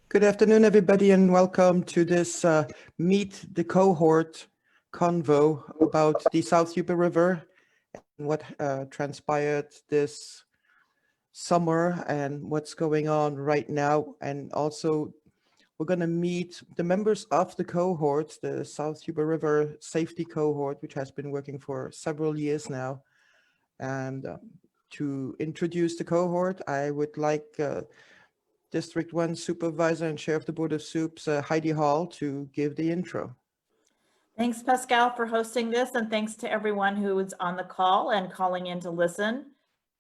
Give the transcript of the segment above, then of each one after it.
Good afternoon, everybody, and welcome to this Meet the Cohort Convo about the South Yuba River and what transpired this summer and what's going on right now. And also, we're going to meet the members of the cohort, the South Yuba River Safety Cohort, which has been working for several years now. And to introduce the cohort, I would like District 1 Supervisor and Chair of the Board of Soups, Heidi Hall, to give the intro. Thanks, Pascale, for hosting this, and thanks to everyone who is on the call and calling in to listen.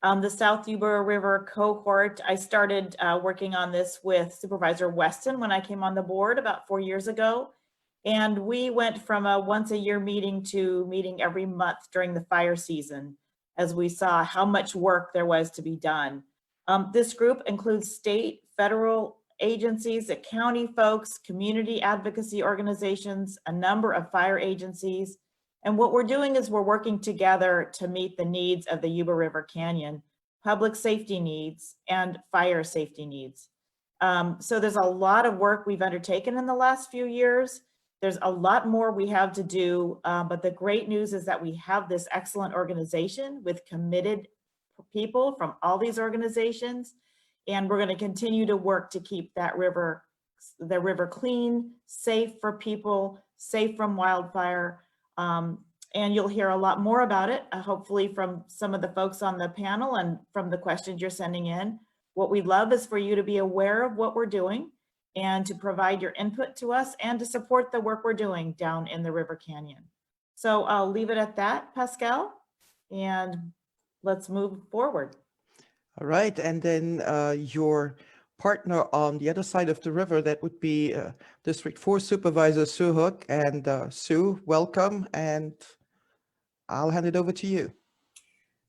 The South Yuba River cohort, I started working on this with Supervisor Weston when I came on the board about 4 years ago. And we went from a once-a-year meeting to meeting every month during the fire season, as we saw how much work there was to be done. This group includes state, federal agencies, the county folks, community advocacy organizations, a number of fire agencies. And what we're doing is we're working together to meet the needs of the Yuba River Canyon, public safety needs and fire safety needs. So there's a lot of work we've undertaken in the last few years. There's a lot more we have to do, but the great news is that we have this excellent organization with committed people from all these organizations. And we're going to continue to work to keep that river, the river clean, safe for people, safe from wildfire. And you'll hear a lot more about it, hopefully from some of the folks on the panel and from the questions you're sending in. What we'd love is for you to be aware of what we're doing and to provide your input to us and to support the work we're doing down in the River Canyon. So I'll leave it at that, Pascale, and let's move forward. All right, and then your partner on the other side of the river, that would be District 4 Supervisor Sue Hoek. And Sue, welcome, and I'll hand it over to you.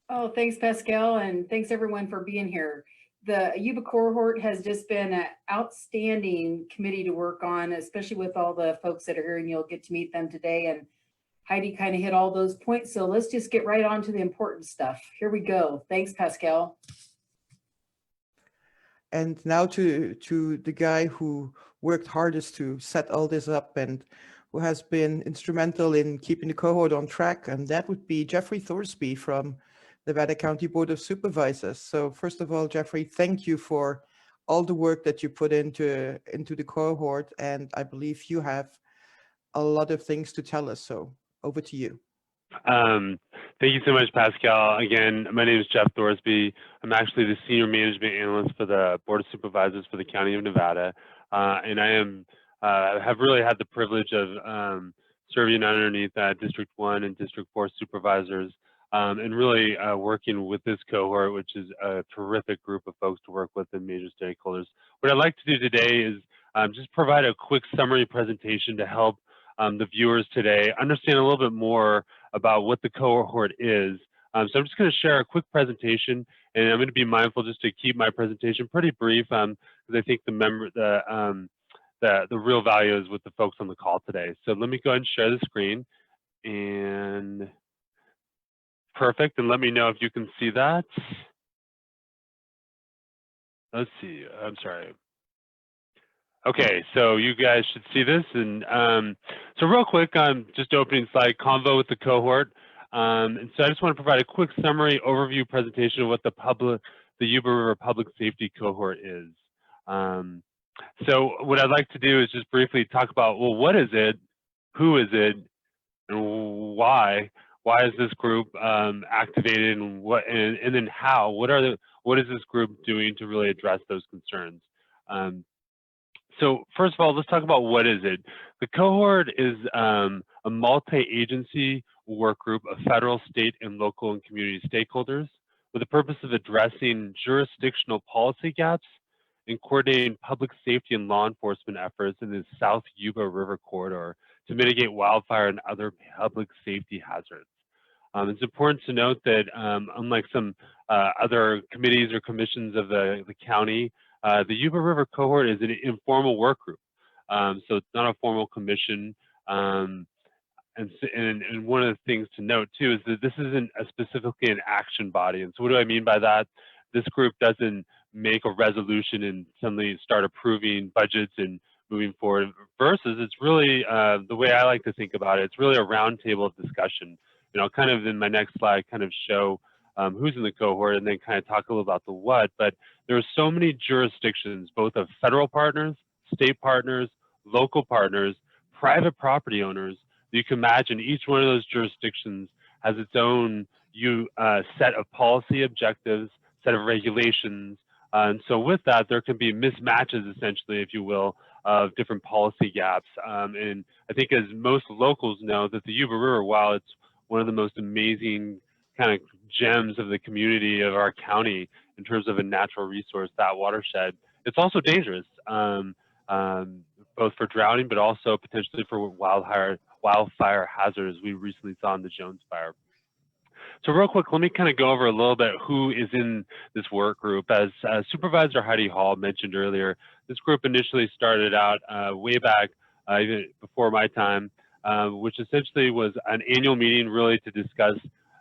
Oh, thanks, Pascale, and thanks everyone for being here. The Yuba Cohort has just been an outstanding committee to work on, especially with all the folks that are here, and you'll get to meet them today. And Heidi kind of hit all those points, so let's just get right on to the important stuff. Here we go. Thanks, Pascale. And now to the guy who worked hardest to set all this up and who has been instrumental in keeping the cohort on track, and that would be Jeffrey Thorsby from Nevada County Board of Supervisors. So first of all, Jeffrey, thank you for all the work that you put into the cohort, and I believe you have a lot of things to tell us, so over to you. Thank you so much, Pascale. Again, my name is Jeff Thorsby. I'm actually the Senior Management Analyst for the Board of Supervisors for the County of Nevada. And I have really had the privilege of serving underneath District 1 and District 4 Supervisors and really working with this cohort, which is a terrific group of folks to work with and major stakeholders. What I'd like to do today is just provide a quick summary presentation to help the viewers today understand a little bit more about what the cohort is. So I'm just going to share a quick presentation, and I'm going to be mindful just to keep my presentation pretty brief because I think the real value is with the folks on the call today. So let me go ahead and share the screen, and perfect. And let me know if you can see that. Let's see. I'm sorry. Okay, so you guys should see this, and so real quick, just opening slide, Convo with the cohort, and so I just want to provide a quick summary overview presentation of what the Yuba River Public Safety Cohort is. So what I'd like to do is just briefly talk about, well, what is it, who is it, and why? Why is this group activated, and what, and then how? What is this group doing to really address those concerns? So first of all, let's talk about what is it. The cohort is a multi-agency work group of federal, state, and local and community stakeholders with the purpose of addressing jurisdictional policy gaps and coordinating public safety and law enforcement efforts in the South Yuba River corridor to mitigate wildfire and other public safety hazards. It's important to note that unlike some other committees or commissions of the county, the Yuba River cohort is an informal work group, so it's not a formal commission. And one of the things to note too is that this isn't specifically an action body. And so what do I mean by that? this group doesn't make a resolution and suddenly start approving budgets and moving forward. Versus, it's really the way I like to think about it. It's really a roundtable of discussion. You know, kind of in my next slide, kind of show who's in the cohort, and then kind of talk a little about the what. But there are so many jurisdictions, both of federal partners, state partners, local partners, private property owners. You can imagine each one of those jurisdictions has its own set of policy objectives, set of regulations. And so with that, there can be mismatches, essentially, if you will, of different policy gaps. And I think as most locals know, that the Yuba River, while it's one of the most amazing kind of gems of the community of our county in terms of a natural resource, that watershed, it's also dangerous, both for drowning, but also potentially for wildfire hazards we recently saw in the Jones Fire. So real quick, let me kind of go over a little bit who is in this work group. As Supervisor Heidi mentioned earlier, this group initially started out way back even before my time, which essentially was an annual meeting really to discuss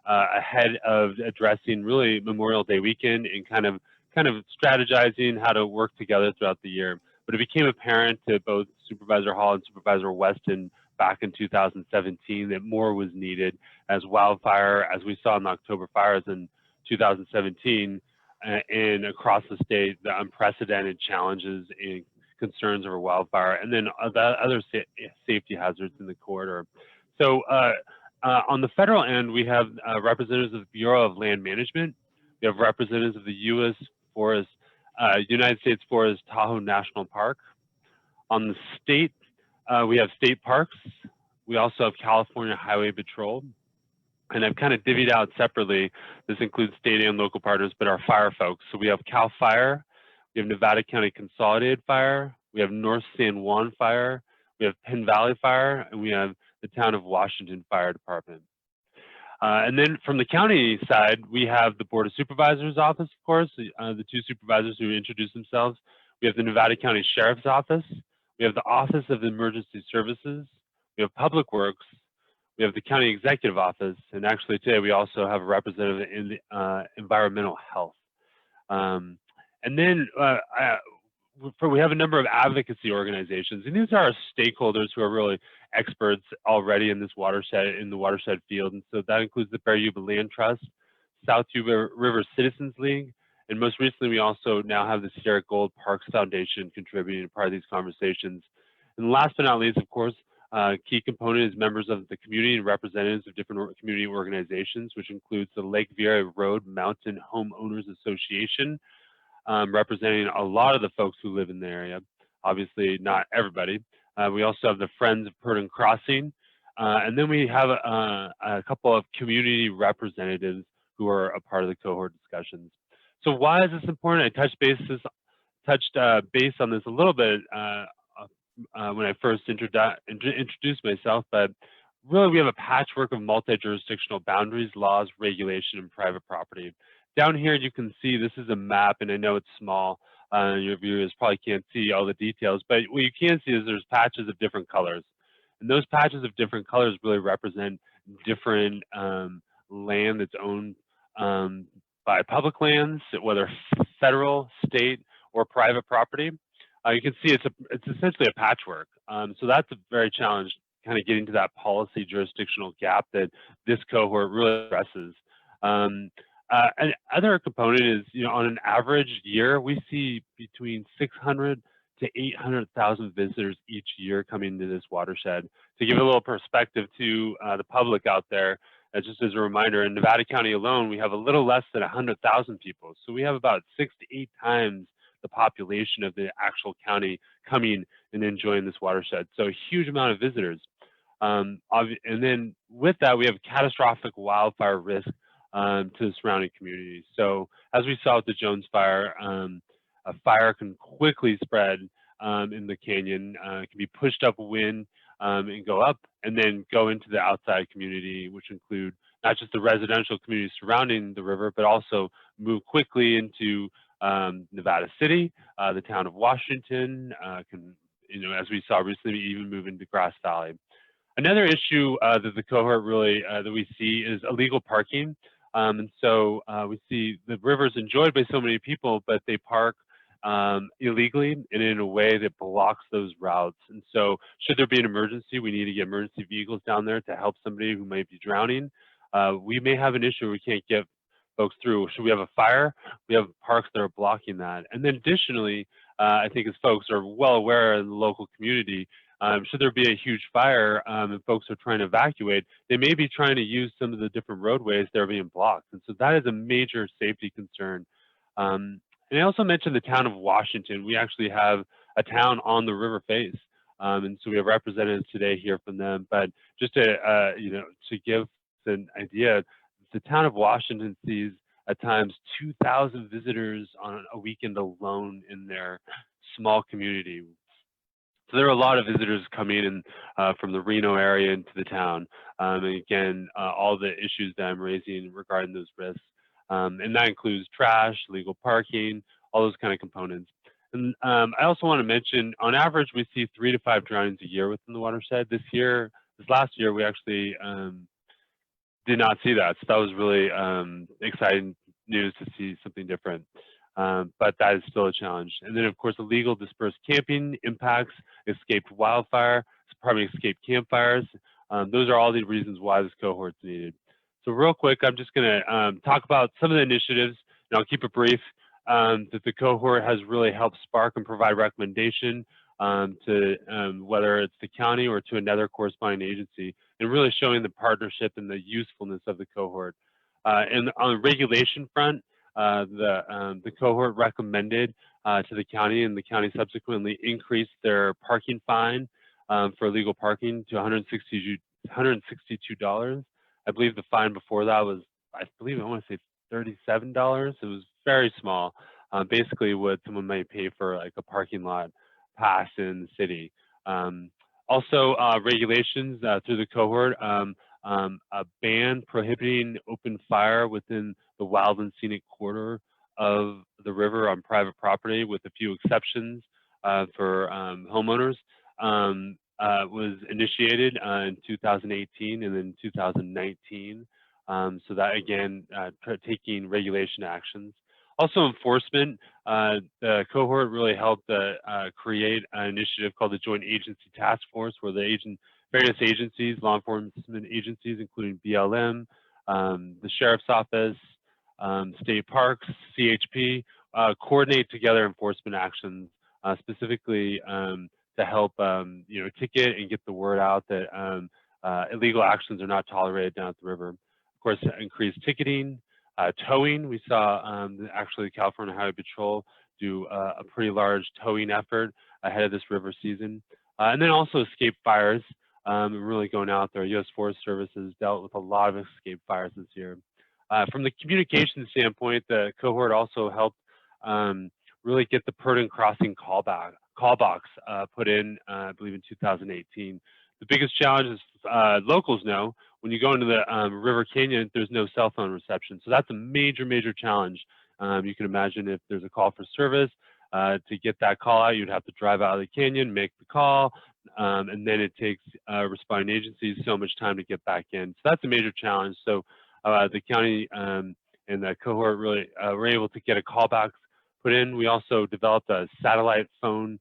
ahead of addressing really Memorial Day weekend and kind of strategizing how to work together throughout the year. But it became apparent to both Supervisor Hall and Supervisor Weston back in 2017 that more was needed as wildfire, as we saw in the October fires in 2017, and across the state, the unprecedented challenges and concerns over wildfire, and then other safety hazards in the corridor. So on the federal end, we have representatives of the Bureau of Land Management. We have representatives of the U.S. Forest, United States Forest Tahoe National Park. On the state, we have state parks. We also have California Highway Patrol. And I've kind of divvied out separately. This includes state and local partners, but our fire folks. So we have CalFIRE, we have Nevada County Consolidated Fire, we have North San Juan Fire, we have Penn Valley Fire, and we have the Town of Washington Fire Department. And then from the county side, we have the Board of Supervisors office, of course, the two supervisors who introduced themselves. We have the Nevada County Sheriff's Office. We have the Office of Emergency Services. We have Public Works. We have the County Executive Office. And actually today we also have a representative in the environmental health. And then we have a number of advocacy organizations. And these are our stakeholders who are really experts already in this watershed, in the watershed field. And so that includes the Fair Yuba Land Trust, South Yuba River Citizens League, and most recently, we also now have the Sierra Gold Parks Foundation contributing to part of these conversations. And last but not least, of course, key component is members of the community and representatives of different community organizations, which includes the Lake Vieira Road Mountain Homeowners Association, representing a lot of the folks who live in the area. Obviously, not everybody. We also have the Friends of Purdon Crossing. And then we have a couple of community representatives who are a part of the cohort discussions. So why is this important? I touched base on this a little bit when I first introduced myself, but really we have a patchwork of multi-jurisdictional boundaries, laws, regulation, and private property. Down here you can see this is a map, and I know it's small. Your viewers probably can't see all the details, but what you can see is there's patches of different colors. And those patches of different colors really represent different land that's owned by public lands, whether federal, state, or private property. You can see it's essentially a patchwork. So that's a very challenge, kind of getting to that policy jurisdictional gap that this cohort really addresses. Another component is, on an average year, we see between 600 to 800,000 visitors each year coming to this watershed. To give a little perspective to the public out there, just as a reminder, in Nevada County alone, we have a little less than 100,000 people. So we have about 6 to 8 times the population of the actual county coming and enjoying this watershed. So a huge amount of visitors. And then with that, we have catastrophic wildfire risk to the surrounding communities. So as we saw with the Jones Fire, a fire can quickly spread in the canyon, it can be pushed upwind and go up, and then go into the outside community, which include not just the residential communities surrounding the river, but also move quickly into Nevada City, the town of Washington, as we saw recently, even move into Grass Valley. Another issue that the cohort really, that we see is illegal parking. And so we see the river's enjoyed by so many people, but they park illegally and in a way that blocks those routes. And so should there be an emergency, we need to get emergency vehicles down there to help somebody who might be drowning. We may have an issue, we can't get folks through. Should we have a fire? We have parks that are blocking that. And then additionally, I think as folks are well aware in the local community, should there be a huge fire and folks are trying to evacuate, they may be trying to use some of the different roadways that are being blocked. And so that is a major safety concern. And I also mentioned the town of Washington. We actually have a town on the river face. And so we have representatives today here from them. But just to, to give an idea, the town of Washington sees at times 2,000 visitors on a weekend alone in their small community. So there are a lot of visitors coming in from the Reno area into the town. And again, all the issues that I'm raising regarding those risks. And that includes trash, legal parking, all those kind of components. And I also want to mention, on average, we see 3 to 5 drownings a year within the watershed. This last year, we actually did not see that. So that was really exciting news to see something different. But that is still a challenge. And then, of course, illegal dispersed camping impacts escaped wildfire, escaped campfires. Those are all the reasons why this cohort's needed. So real quick, I'm just going to talk about some of the initiatives, and I'll keep it brief, that the cohort has really helped spark and provide recommendation to whether it's the county or to another corresponding agency, and really showing the partnership and the usefulness of the cohort. And on the regulation front, the cohort recommended to the county, and the county subsequently increased their parking fine for illegal parking to $162. I believe the fine before that was, I want to say $37. It was very small, basically what someone might pay for like a parking lot pass in the city. Also, regulations through the cohort, a ban prohibiting open fire within the wild and scenic corridor of the river on private property, with a few exceptions for homeowners. Was initiated in 2018 and then 2019. So that, again, taking regulation actions. Also enforcement, the cohort really helped create an initiative called the Joint Agency Task Force, where the various agencies, law enforcement agencies, including BLM, the Sheriff's Office, state parks, CHP, coordinate together enforcement actions, specifically to help ticket and get the word out that illegal actions are not tolerated down at the river. Of course, increased ticketing, towing. We saw actually California Highway Patrol do a pretty large towing effort ahead of this river season. And then also escape fires, really going out there. U.S. Forest Service has dealt with a lot of escape fires this year. From the communication standpoint, the cohort also helped really get the Purdon Crossing call box put in, I believe, in 2018. The biggest challenge is locals know when you go into the River Canyon, there's no cell phone reception. So that's a major, major challenge. You can imagine if there's a call for service, to get that call out, you'd have to drive out of the canyon, make the call, and then it takes responding agencies so much time to get back in. So that's a major challenge. So the county and the cohort really were able to get a callback put in. We also developed a satellite phone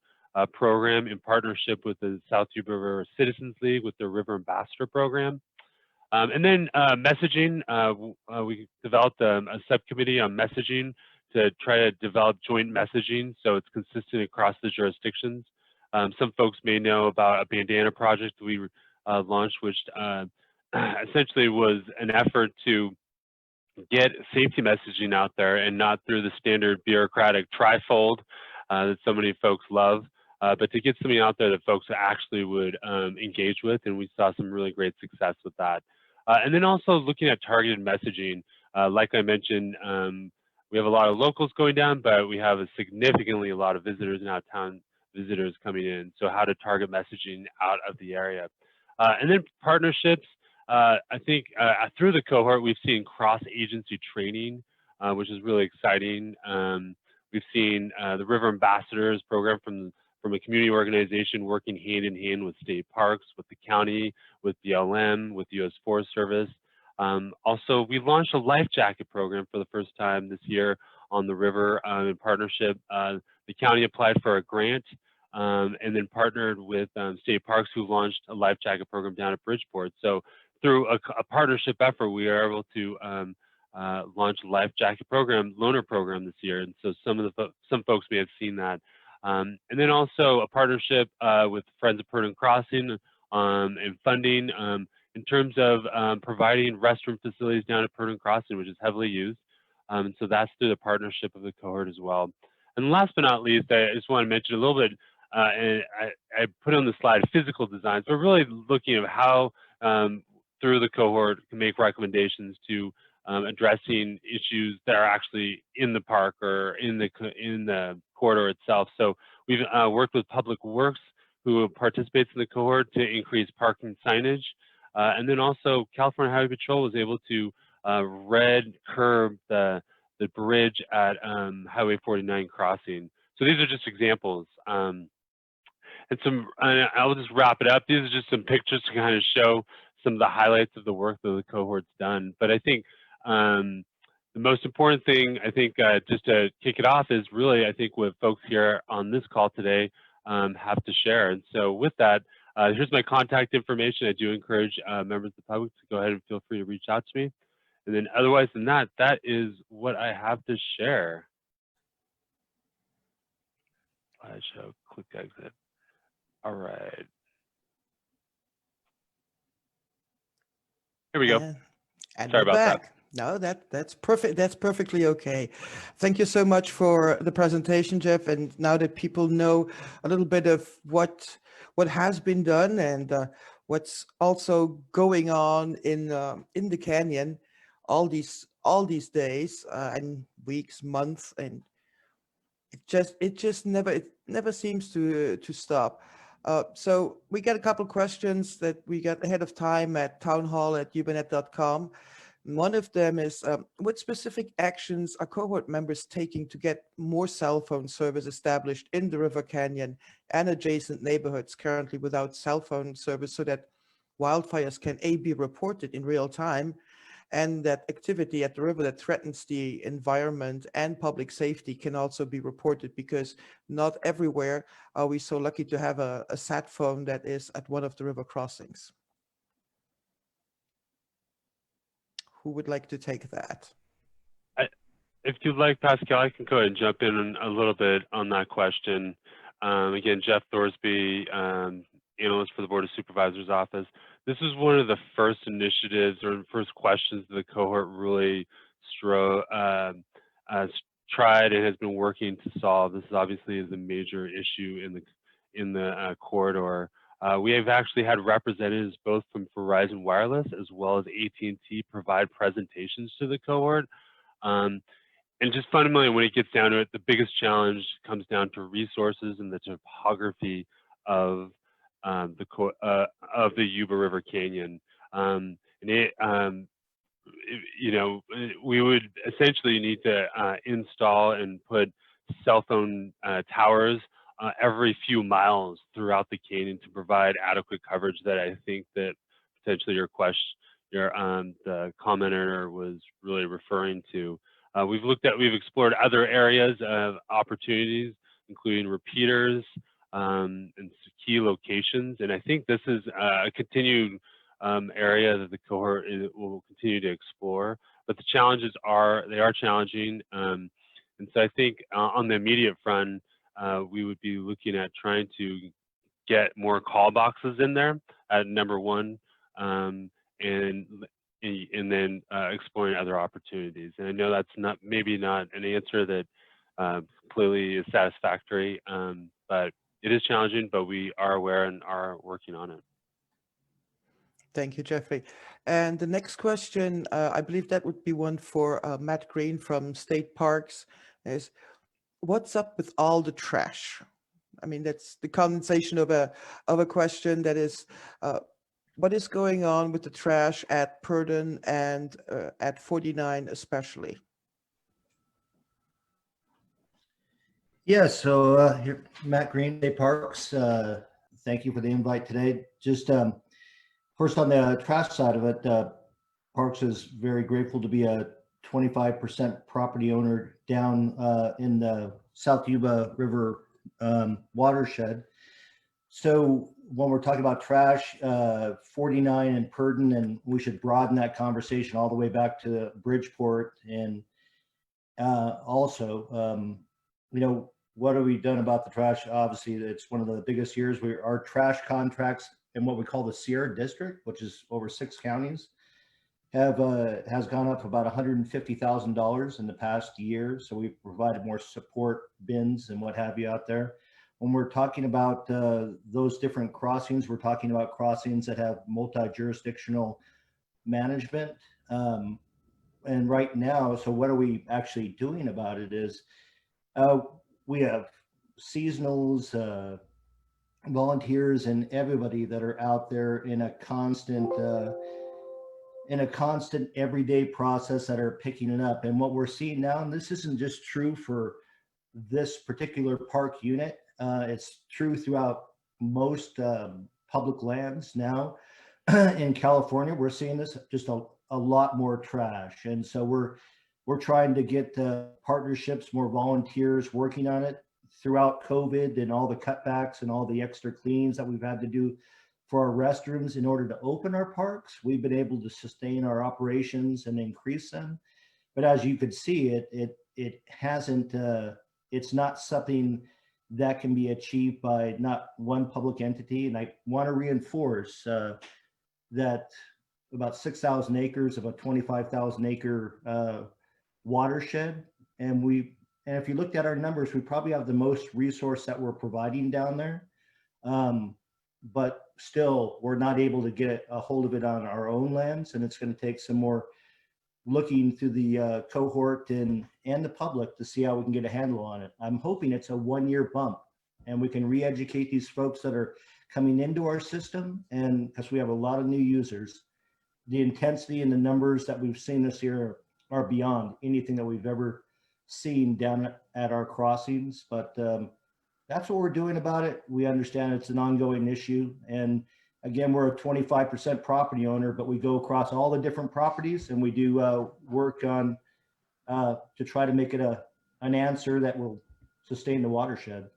program in partnership with the South Yuba River Citizens League with their River Ambassador program. And then messaging, we developed a subcommittee on messaging to try to develop joint messaging so it's consistent across the jurisdictions. Some folks may know about a Bandana Project we launched, which essentially was an effort to get safety messaging out there and not through the standard bureaucratic trifold that so many folks love, but to get something out there that folks actually would engage with, and we saw some really great success with that. And then also looking at targeted messaging. Like I mentioned, we have a lot of locals going down, but we have significantly a lot of visitors and out-of-town visitors coming in. So how to target messaging out of the area. And then partnerships. I think through the cohort, we've seen cross-agency training, which is really exciting. We've seen the River Ambassadors program from a community organization working hand in hand with state parks, with the county, with BLM, with U.S. Forest Service. Also, we launched a life jacket program for the first time this year on the river in partnership. The county applied for a grant and then partnered with State Parks, who launched a life jacket program down at Bridgeport. So through a partnership effort, we are able to launch a life jacket program, loaner program this year. And so some folks may have seen that. And then also a partnership with Friends of Purdon Crossing and funding in terms of providing restroom facilities down at Purdon Crossing, which is heavily used. And so that's through the partnership of the cohort as well. And last but not least, I just want to mention a little bit, and I put on the slide physical designs, but really looking at how through the cohort can make recommendations to addressing issues that are actually in the park or in the corridor itself. So we've worked with Public Works, who participates in the cohort, to increase parking signage. And then also California Highway Patrol was able to red curb the bridge at Highway 49 crossing. So these are just examples. And I'll just wrap it up. These are just some pictures to kind of show some of the highlights of the work that the cohort's done. But I think the most important thing, I think, just to kick it off, is really, I think, what folks here on this call today have to share. And so with that, here's my contact information. I do encourage members of the public to go ahead and feel free to reach out to me. And then otherwise than that, that is what I have to share. Slideshow, click exit. All right. Here we go. And Sorry we're about that. back. No, that's perfect. That's perfectly okay. Thank you so much for the presentation, Jeff. And now that people know a little bit of what has been done and what's also going on in the canyon, all these days and weeks, months, and it never seems to stop. So we got a couple questions that we got ahead of time at townhall@yubanet.com. One of them is, what specific actions are cohort members taking to get more cell phone service established in the River Canyon and adjacent neighborhoods currently without cell phone service, so that wildfires can be reported in real time, and that activity at the river that threatens the environment and public safety can also be reported, because not everywhere are we so lucky to have a sat phone that is at one of the river crossings. Who would like to take that? If you'd like, Pascale, I can go ahead and jump in a little bit on that question. Again, Jeff Thorsby, analyst for the Board of Supervisors office. This is one of the first initiatives or first questions that the cohort really tried and has been working to solve. This obviously is a major issue in the corridor. We have actually had representatives both from Verizon Wireless as well as AT&T provide presentations to the cohort. And just fundamentally, when it gets down to it, the biggest challenge comes down to resources and the topography of the Yuba River Canyon. We would essentially need to install and put cell phone towers every few miles throughout the canyon to provide adequate coverage that I think that potentially the commenter was really referring to. We've explored other areas of opportunities, including repeaters and key locations. And I think this is a continued area that the cohort will continue to explore. But the challenges are challenging. And so I think on the immediate front, we would be looking at trying to get more call boxes in there at number one, and then exploring other opportunities. And I know that's maybe not an answer that completely is satisfactory, but it is challenging, but we are aware and are working on it. Thank you, Jeffrey. And the next question, I believe that would be one for Matt Green from State Parks, is what's up with all the trash? I mean, that's the condensation of a question that is, what is going on with the trash at Purdon and at 49 especially? Yeah, so here, Matt Green, State Parks. Thank you for the invite today. Just first on the trash side of it, Parks is very grateful to be a 25% property owner down in the South Yuba River watershed. So when we're talking about trash, 49 in Purdon, and we should broaden that conversation all the way back to Bridgeport. And also, you know, what have we done about the trash? Obviously, it's one of the biggest years. Our trash contracts in what we call the Sierra District, which is over 6 counties, has gone up about $150,000 in the past year. So we've provided more support bins and what have you out there. When we're talking about those different crossings, we're talking about crossings that have multi-jurisdictional management. And right now, so what are we actually doing about it is we have seasonals, volunteers, and everybody that are out there in a constant everyday process that are picking it up. And what we're seeing now, and this isn't just true for this particular park unit, it's true throughout most public lands now. In California, we're seeing this just a lot more trash. And so we're trying to get partnerships, more volunteers working on it throughout COVID and all the cutbacks and all the extra cleans that we've had to do for our restrooms in order to open our parks. We've been able to sustain our operations and increase them. But as you could see, it hasn't, it's not something that can be achieved by not one public entity. And I want to reinforce that about 6,000 acres of a 25,000 acre watershed. And if you looked at our numbers, we probably have the most resource that we're providing down there. But still, we're not able to get a hold of it on our own lands. And it's going to take some more looking through the cohort and the public to see how we can get a handle on it. I'm hoping it's a 1-year bump and we can re-educate these folks that are coming into our system. And because we have a lot of new users, the intensity and the numbers that we've seen this year are beyond anything that we've ever seen down at our crossings. But that's what we're doing about it. We understand it's an ongoing issue. And again, we're a 25% property owner, but we go across all the different properties and we do work on to try to make it an answer that will sustain the watershed.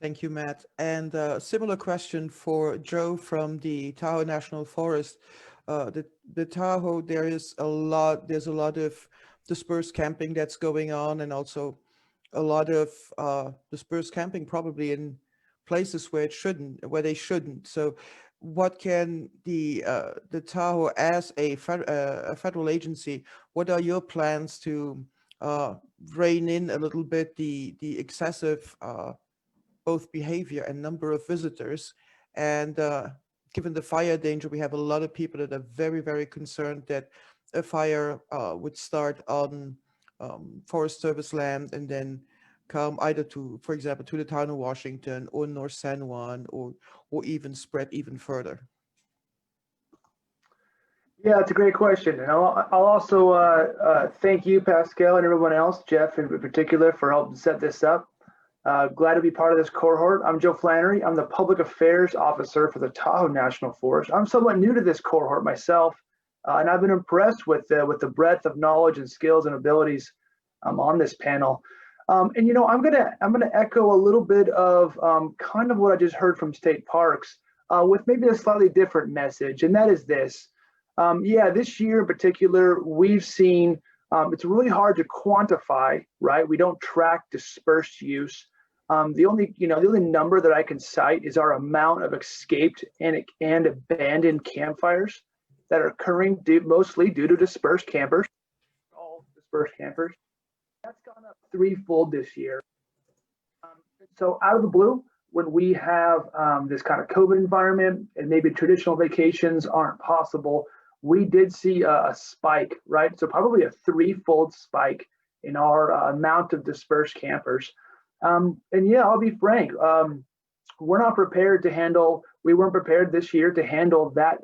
Thank you, Matt. And a similar question for Joe from the Tahoe National Forest. The Tahoe, there's a lot of dispersed camping that's going on, and also a lot of dispersed camping probably in places where they shouldn't. So what can the Tahoe, as a federal agency, what are your plans to rein in a little bit the excessive both behavior and number of visitors? And given the fire danger, we have a lot of people that are very, very concerned that a fire would start on Forest Service land and then come either to, for example, to the town of Washington or North San Juan, or even spread even further. Yeah, it's a great question. And I'll also thank you, Pascale, and everyone else, Jeff in particular, for helping set this up. Glad to be part of this cohort. I'm Joe Flannery. I'm the Public Affairs Officer for the Tahoe National Forest. I'm somewhat new to this cohort myself, and I've been impressed with the breadth of knowledge and skills and abilities on this panel. And you know, I'm gonna echo a little bit of kind of what I just heard from State Parks, with maybe a slightly different message, and that is this. Yeah, this year in particular, we've seen it's really hard to quantify, right? We don't track dispersed use. The only number that I can cite is our amount of escaped and abandoned campfires that are occurring mostly due to dispersed campers, all dispersed campers. That's gone up threefold this year. So out of the blue, when we have this kind of COVID environment and maybe traditional vacations aren't possible, we did see a spike, right? So probably a threefold spike in our amount of dispersed campers. And yeah, I'll be frank, we're not prepared to handle, we weren't prepared this year to handle that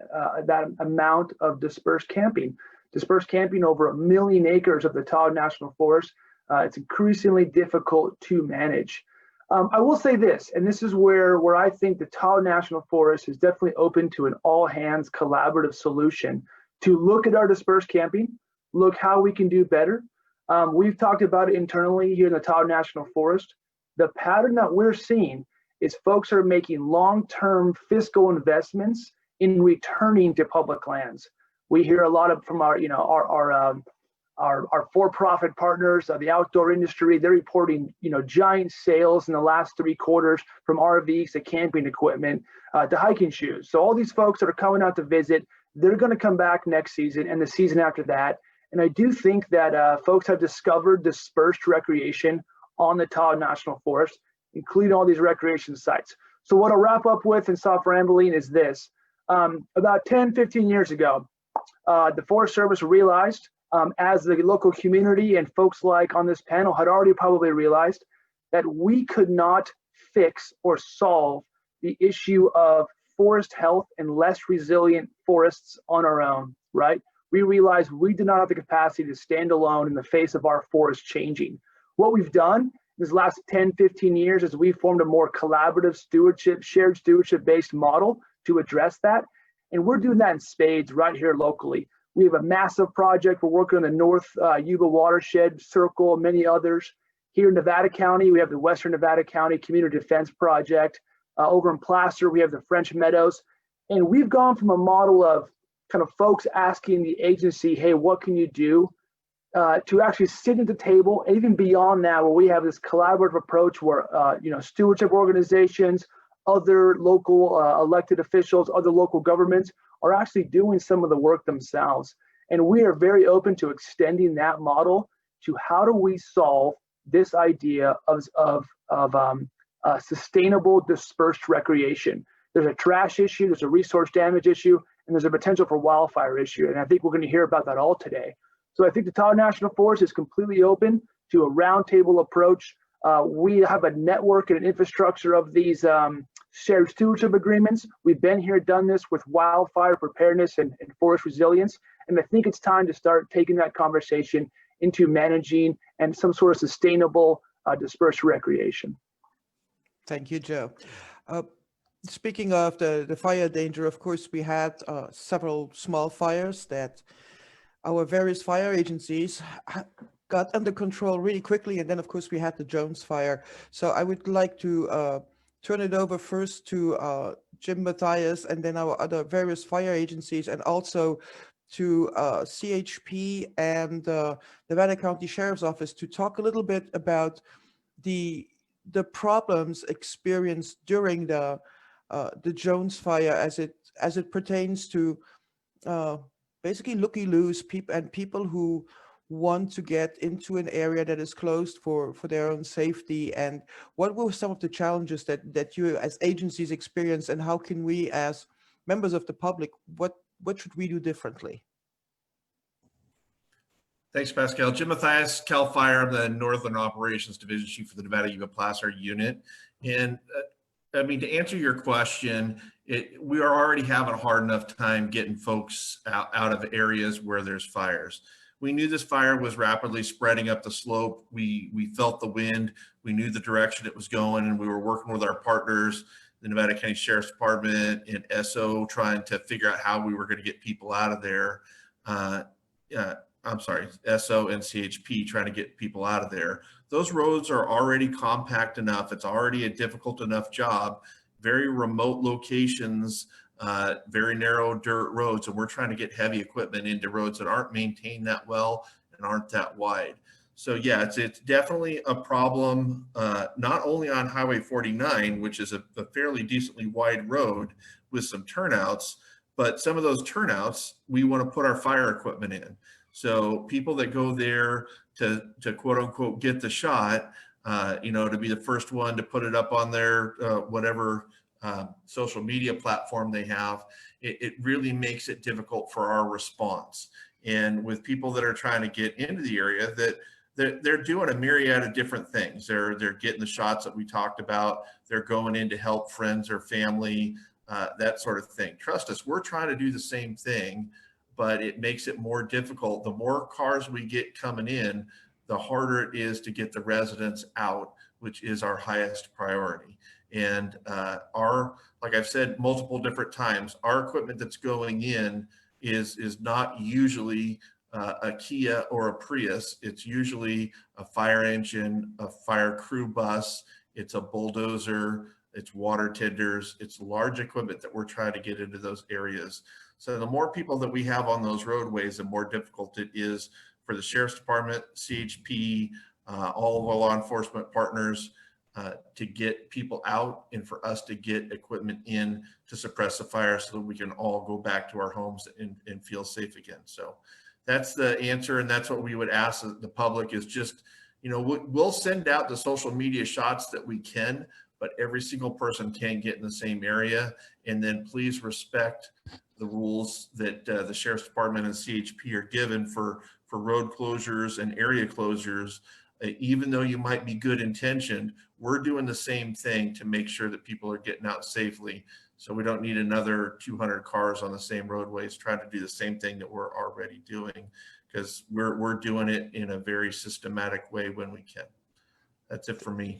amount of dispersed camping. Dispersed camping over 1 million acres of the Tahoe National Forest, it's increasingly difficult to manage. I will say this, and this is where I think the Tahoe National Forest is definitely open to an all-hands collaborative solution to look at our dispersed camping, look how we can do better. We've talked about it internally here in the Tahoe National Forest. The pattern that we're seeing is folks are making long-term fiscal investments in returning to public lands. We hear a lot of from our, our for-profit partners of the outdoor industry. They're reporting, giant sales in the last 3 quarters from RVs to camping equipment to hiking shoes. So all these folks that are coming out to visit, they're going to come back next season and the season after that. And I do think that folks have discovered dispersed recreation on the Tahoe National Forest, including all these recreation sites. So what I'll wrap up with and stop rambling is this. About 10, 15 years ago, the Forest Service realized, as the local community and folks like on this panel had already probably realized, that we could not fix or solve the issue of forest health and less resilient forests on our own, right? We realized we did not have the capacity to stand alone in the face of our forest changing. What we've done this last 10, 15 years is we formed a more collaborative stewardship, shared stewardship-based model to address that. And we're doing that in spades right here locally. We have a massive project. We're working on the North Yuba Watershed Circle, many others. Here in Nevada County, we have the Western Nevada County Community Defense Project. Over in Placer, we have the French Meadows. And we've gone from a model of kind of folks asking the agency, hey, what can you do? To actually sit at the table, and even beyond that, where we have this collaborative approach where, stewardship organizations, other local elected officials, other local governments are actually doing some of the work themselves. And we are very open to extending that model to how do we solve this idea of sustainable dispersed recreation. There's a trash issue, there's a resource damage issue, and there's a potential for wildfire issue. And I think we're going to hear about that all today. So I think the Tahoe National Forest is completely open to a roundtable approach. We have a network and an infrastructure of these shared stewardship agreements. We've been here, done this with wildfire preparedness and forest resilience. And I think it's time to start taking that conversation into managing and some sort of sustainable dispersed recreation. Thank you, Joe. Speaking of the fire danger, of course, we had several small fires that our various fire agencies got under control really quickly. And then, of course, we had the Jones fire. So I would like to turn it over first to Jim Mathias and then our other various fire agencies, and also to CHP and the Nevada County Sheriff's Office to talk a little bit about the problems experienced during the Jones fire as it pertains to basically looky-loos people who want to get into an area that is closed for their own safety. And what were some of the challenges that you as agencies experience, and how can we as members of the public, what should we do differently? Thanks, Pascale. Jim Mathias, CalFIRE. I'm the Northern Operations Division Chief for the Nevada Yuba Placer Unit. And to answer your question, we are already having a hard enough time getting folks out of areas where there's fires. We knew this fire was rapidly spreading up the slope. We felt the wind. We knew the direction it was going, and we were working with our partners, the Nevada County Sheriff's Department and SO, trying to figure out how we were going to get people out of there. SO and CHP trying to get people out of there. Those roads are already compact enough. It's already a difficult enough job. Very remote locations, very narrow dirt roads, and we're trying to get heavy equipment into roads that aren't maintained that well and aren't that wide. So yeah, it's definitely a problem, not only on Highway 49, which is a fairly decently wide road with some turnouts, but some of those turnouts, we want to put our fire equipment in. So people that go there to quote unquote get the shot, to be the first one to put it up on their whatever social media platform they have, it really makes it difficult for our response. And with people that are trying to get into the area, that they're doing a myriad of different things. They're getting the shots that we talked about. They're going in to help friends or family, that sort of thing. Trust us, we're trying to do the same thing, but it makes it more difficult. The more cars we get coming in, the harder it is to get the residents out, which is our highest priority. And like I've said multiple different times, our equipment that's going in is not usually a Kia or a Prius. It's usually a fire engine, a fire crew bus, it's a bulldozer, it's water tenders, it's large equipment that we're trying to get into those areas. So the more people that we have on those roadways, the more difficult it is for the Sheriff's Department, CHP, all of our law enforcement partners to get people out and for us to get equipment in to suppress the fire so that we can all go back to our homes and feel safe again. So that's the answer. And that's what we would ask the public is just, you know, we'll send out the social media shots that we can, but every single person can't get in the same area. And then please respect the rules that the Sheriff's Department and CHP are given for road closures and area closures. Even though you might be good intentioned, we're doing the same thing to make sure that people are getting out safely. So we don't need another 200 cars on the same roadways trying to do the same thing that we're already doing, because we're doing it in a very systematic way when we can. That's it for me.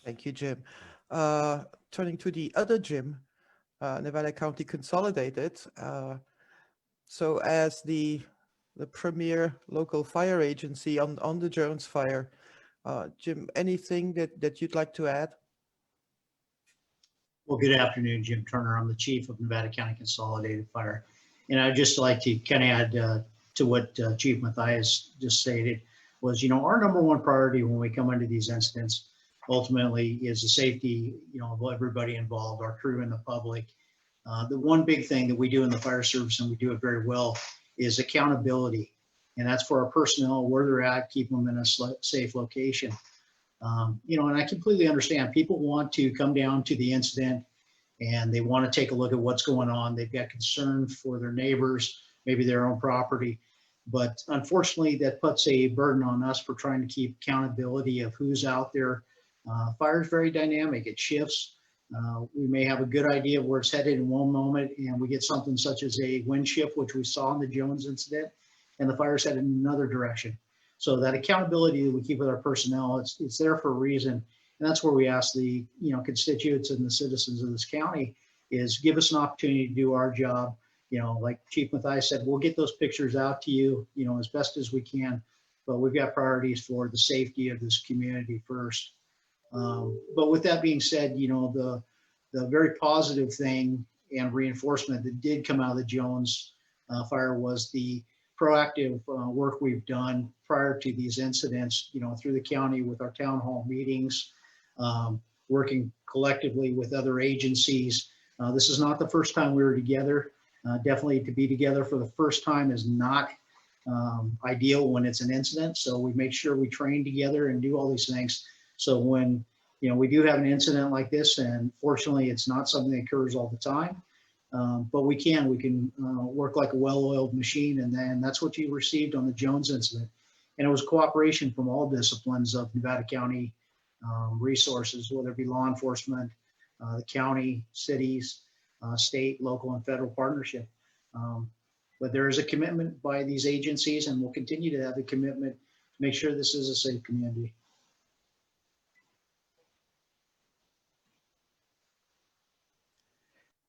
Thank you, Jim. Turning to the other Jim, Nevada County Consolidated. So as the premier local fire agency on the Jones Fire, Jim, anything that you'd like to add? Well, good afternoon, Jim Turner. I'm the chief of Nevada County Consolidated Fire. And I'd just like to kind of add to what Chief Mathias just stated was, you know, our number one priority when we come into these incidents ultimately is the safety, you know, of everybody involved, our crew and the public. The one big thing that we do in the fire service, and we do it very well, is accountability. And that's for our personnel, where they're at, keep them in a safe location. You know, and I completely understand people want to come down to the incident and they want to take a look at what's going on. They've got concern for their neighbors, maybe their own property. But unfortunately, that puts a burden on us for trying to keep accountability of who's out there. Fire is very dynamic. It shifts. We may have a good idea of where it's headed in one moment, and we get something such as a wind shift, which we saw in the Jones incident, and the fire's headed in another direction. So that accountability that we keep with our personnel, it's there for a reason. And that's where we ask the constituents and the citizens of this county is give us an opportunity to do our job. You know, like Chief Mathias said, we'll get those pictures out to you, you know, as best as we can, but we've got priorities for the safety of this community first. But with that being said, you know, the very positive thing and reinforcement that did come out of the Jones fire was the proactive work we've done prior to these incidents, you know, through the county with our town hall meetings, working collectively with other agencies. This is not the first time we were together. Definitely to be together for the first time is not ideal when it's an incident. So we make sure we train together and do all these things. So when, you know, we do have an incident like this, and fortunately it's not something that occurs all the time, but we can work like a well-oiled machine, and then that's what you received on the Jones incident. And it was cooperation from all disciplines of Nevada County resources, whether it be law enforcement, the county, cities, state, local, and federal partnership. But there is a commitment by these agencies, and we'll continue to have the commitment to make sure this is a safe community.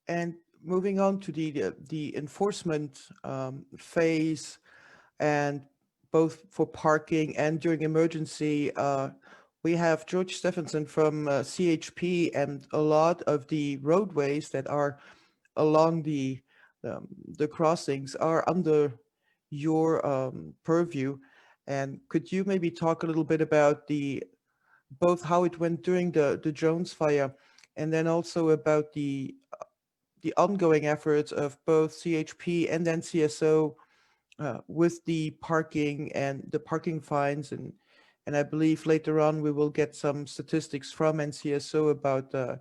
And moving on to the enforcement phase, and both for parking and during emergency, we have George Steffenson from CHP, and a lot of the roadways that are along the crossings are under your purview. And could you maybe talk a little bit about both how it went during the Jones fire, and then also about the ongoing efforts of both CHP and NCSO with the parking and the parking fines, and I believe later on we will get some statistics from NCSO about the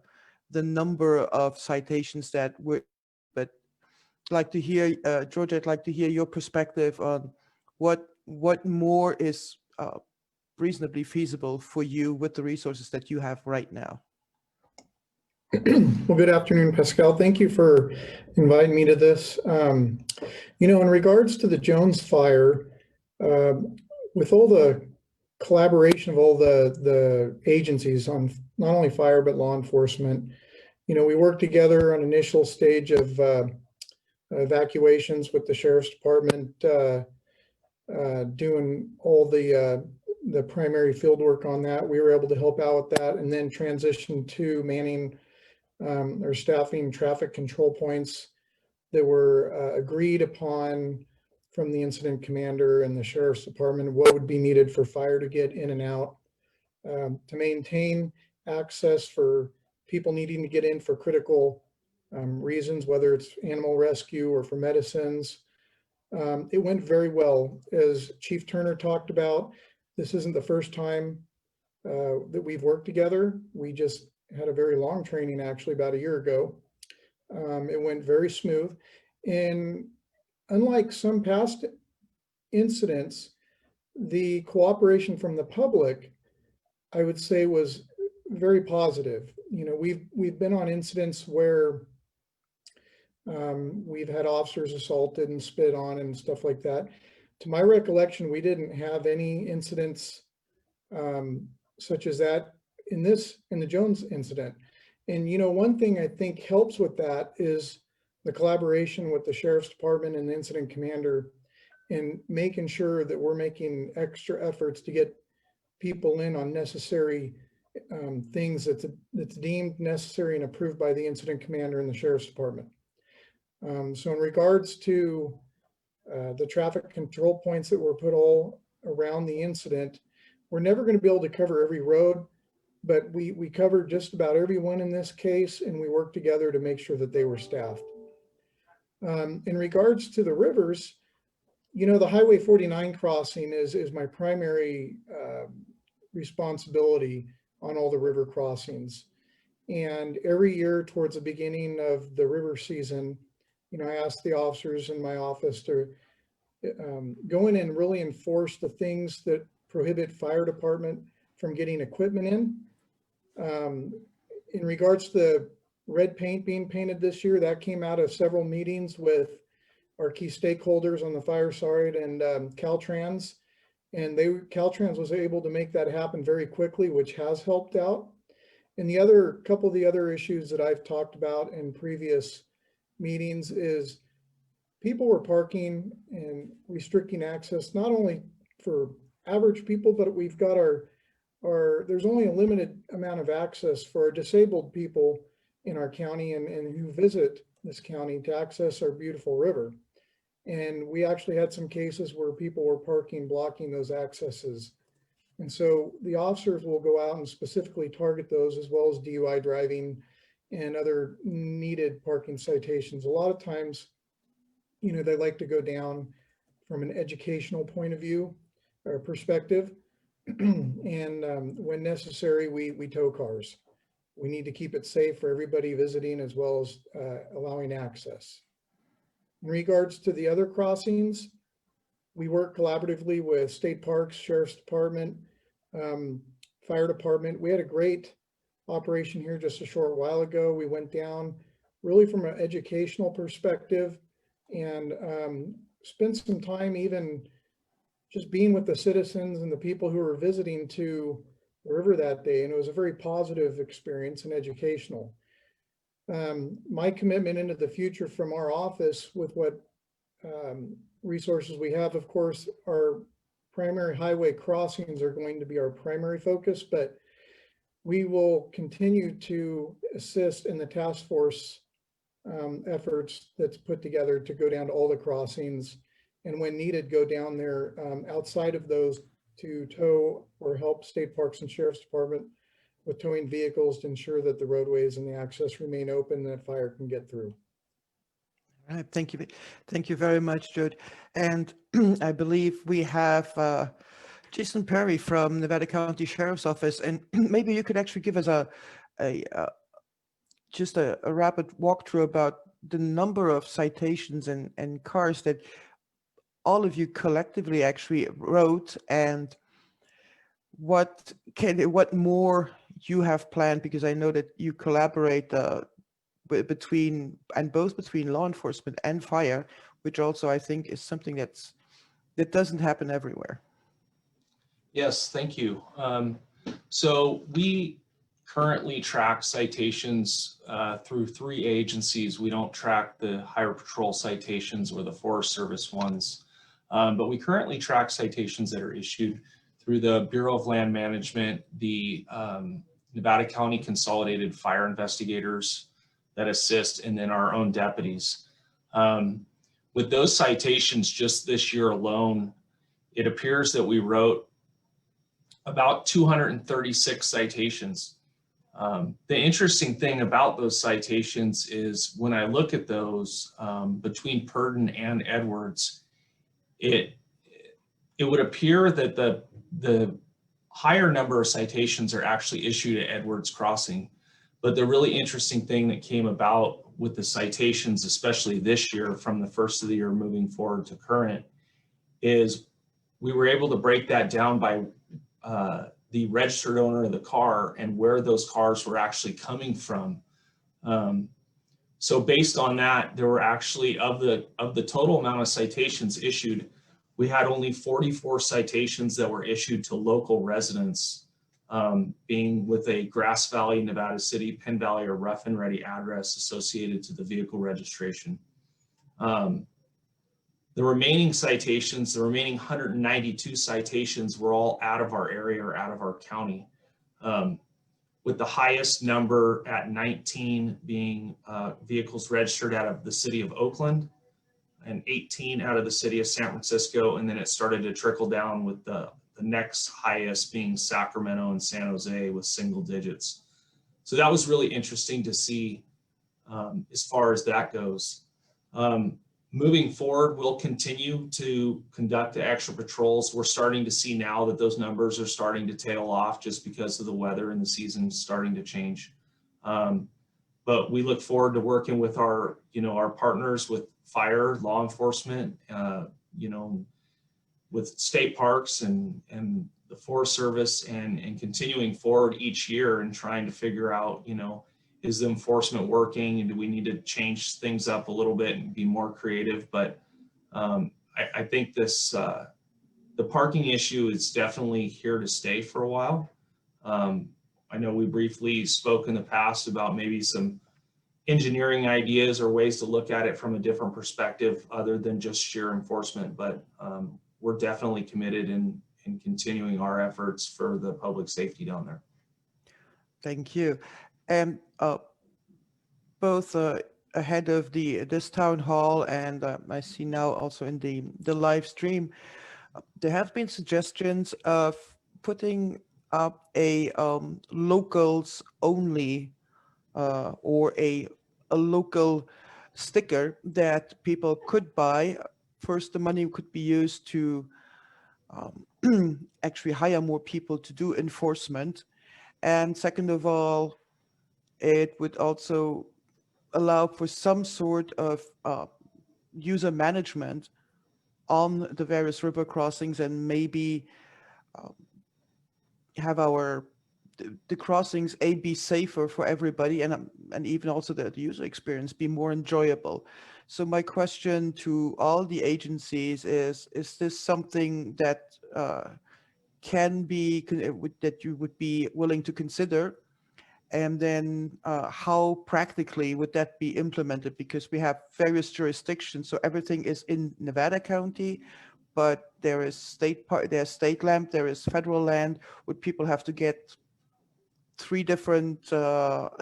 number of citations that were. But I'd like to hear, George, I'd like to hear your perspective on what more is reasonably feasible for you with the resources that you have right now. Well, good afternoon, Pascale. Thank you for inviting me to this. You know, in regards to the Jones fire, with all the collaboration of all the agencies on not only fire, but law enforcement, you know, we worked together on initial stage of evacuations with the Sheriff's Department doing all the primary field work on that. We were able to help out with that, and then transition to manning or staffing traffic control points that were agreed upon from the incident commander and the Sheriff's Department, what would be needed for fire to get in and out, to maintain access for people needing to get in for critical reasons, whether it's animal rescue or for medicines. It went very well. As Chief Turner talked about, this isn't the first time that we've worked together. We just had a very long training actually about a year ago. It went very smooth. And unlike some past incidents, the cooperation from the public, I would say, was very positive. You know, we've been on incidents where we've had officers assaulted and spit on and stuff like that. To my recollection, we didn't have any incidents such as that in the Jones incident. And, you know, one thing I think helps with that is the collaboration with the Sheriff's Department and the incident commander, and making sure that we're making extra efforts to get people in on necessary things that's deemed necessary and approved by the incident commander and the Sheriff's Department. So in regards to the traffic control points that were put all around the incident, we're never going to be able to cover every road, but we covered just about every one in this case, and we worked together to make sure that they were staffed. In regards to the rivers, you know, the Highway 49 crossing is my primary responsibility on all the river crossings. And every year towards the beginning of the river season, you know, I ask the officers in my office to go in and really enforce the things that prohibit fire department from getting equipment in. In regards to the red paint being painted this year, that came out of several meetings with our key stakeholders on the fire side and Caltrans. And Caltrans was able to make that happen very quickly, which has helped out. And the couple of the other issues that I've talked about in previous meetings is people were parking and restricting access, not only for average people, but we've got there's only a limited amount of access for our disabled people in our county and who visit this county to access our beautiful river. And we actually had some cases where people were parking, blocking those accesses. And so the officers will go out and specifically target those, as well as DUI driving and other needed parking citations. A lot of times, you know, they like to go down from an educational point of view or perspective. And when necessary, we tow cars. We need to keep it safe for everybody visiting, as well as allowing access. In regards to the other crossings, we work collaboratively with state parks, Sheriff's Department, fire department. We had a great operation here just a short while ago. We went down really from an educational perspective and spent some time even just being with the citizens and the people who were visiting to the river that day. And it was a very positive experience and educational. My commitment into the future from our office with what resources we have, of course, our primary highway crossings are going to be our primary focus, but we will continue to assist in the task force efforts that's put together to go down to all the crossings, and when needed, go down there outside of those to tow or help state parks and Sheriff's Department with towing vehicles to ensure that the roadways and the access remain open and that fire can get through. All right, thank you. Thank you very much, Jude. And I believe we have Jason Perry from Nevada County Sheriff's Office, and maybe you could actually give us just a rapid walkthrough about the number of citations and cars that all of you collectively actually wrote, and what more you have planned, because I know that you collaborate between law enforcement and fire, which also I think is something that doesn't happen everywhere. Yes, thank you. So we currently track citations through 3 agencies. We don't track the Highway Patrol citations or the Forest Service ones, but we currently track citations that are issued through the Bureau of Land Management, the Nevada County Consolidated Fire Investigators that assist, and then our own deputies. With those citations just this year alone, it appears that we wrote about 236 citations. The interesting thing about those citations is when I look at those between Purdon and Edwards, it would appear that the higher number of citations are actually issued at Edwards Crossing. But the really interesting thing that came about with the citations, especially this year from the first of the year moving forward to current, is we were able to break that down by the registered owner of the car and where those cars were actually coming from. So based on that, there were actually, of the total amount of citations issued, we had only 44 citations that were issued to local residents, being with a Grass Valley, Nevada City, Penn Valley, or Rough and Ready address associated to the vehicle registration. The remaining citations, the remaining 192 citations were all out of our area or out of our county, with the highest number at 19 being vehicles registered out of the city of Oakland and 18 out of the city of San Francisco. And then it started to trickle down with the next highest being Sacramento and San Jose with single digits. So that was really interesting to see as far as that goes. Moving forward, we'll continue to conduct the extra patrols. We're starting to see now that those numbers are starting to tail off just because of the weather and the season starting to change. But we look forward to working with our, our partners with fire, law enforcement, with state parks and the Forest Service and continuing forward each year and trying to figure out, is the enforcement working and do we need to change things up a little bit and be more creative? But I think the parking issue is definitely here to stay for a while. I know we briefly spoke in the past about maybe some engineering ideas or ways to look at it from a different perspective other than just sheer enforcement, but we're definitely committed in continuing our efforts for the public safety down there. Thank you. And both ahead of this town hall and I see now also in the live stream, there have been suggestions of putting up a locals only or a local sticker that people could buy. First, the money could be used to actually hire more people to do enforcement. And second of all, it would also allow for some sort of user management on the various river crossings and maybe have the crossings be safer for everybody and even also the user experience be more enjoyable. So my question to all the agencies is this something that can be, that you would be willing to consider? And then how practically would that be implemented? Because we have various jurisdictions, so everything is in Nevada County, but there is there's state land, there is federal land. Would people have to get 3 different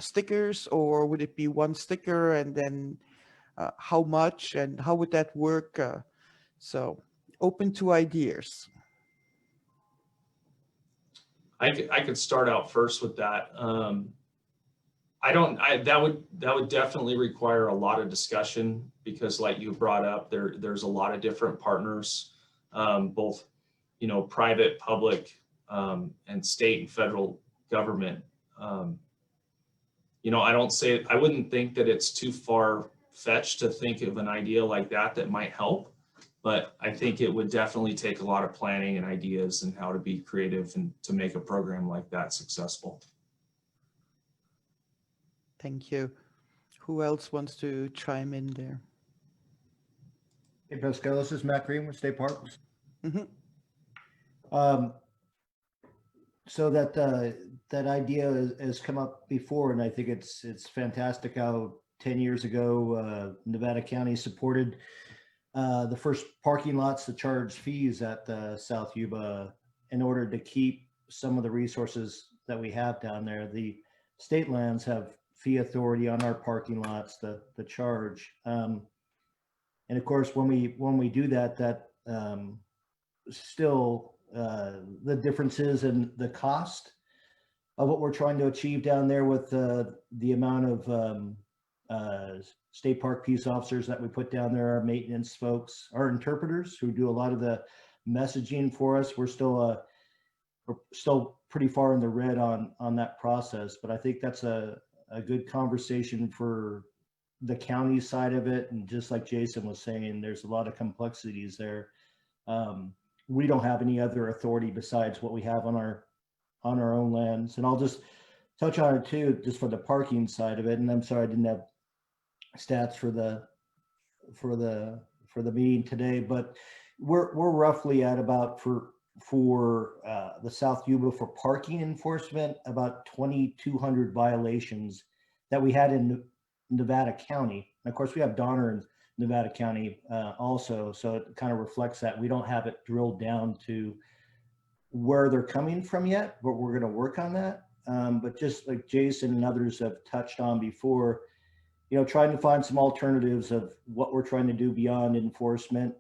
stickers, or would it be 1 sticker? And then how much and how would that work? So open to ideas. I could start out first with that. That would definitely require a lot of discussion because, like you brought up, there's a lot of different partners, both private, public, and state and federal government. I wouldn't think that it's too far fetched to think of an idea like that might help, but I think it would definitely take a lot of planning and ideas and how to be creative and to make a program like that successful. Thank you. Who else wants to chime in there? Hey, Pascale, this is Matt Green with State Parks. Mm-hmm. So that that idea has come up before, and I think it's fantastic how 10 years ago Nevada County supported the first parking lots to charge fees at the South Yuba in order to keep some of the resources that we have down there. The state lands have fee authority on our parking lots to charge, and of course when we do that, still the differences in the cost of what we're trying to achieve down there with the amount of state park peace officers that we put down there, our maintenance folks, our interpreters who do a lot of the messaging for us. We're still pretty far in the red on that process, but I think that's a good conversation for the county side of it. And just like Jason was saying, there's a lot of complexities there. We don't have any other authority besides what we have on our own lands. And I'll just touch on it too, just for the parking side of it. And I'm sorry I didn't have stats for the meeting today, but we're roughly at about for the South Yuba for parking enforcement about 2,200 violations that we had in Nevada County. And of course we have Donner in Nevada County also, so it kind of reflects that. We don't have it drilled down to where they're coming from yet, but we're going to work on that. But just like Jason and others have touched on before, you know, trying to find some alternatives of what we're trying to do beyond enforcement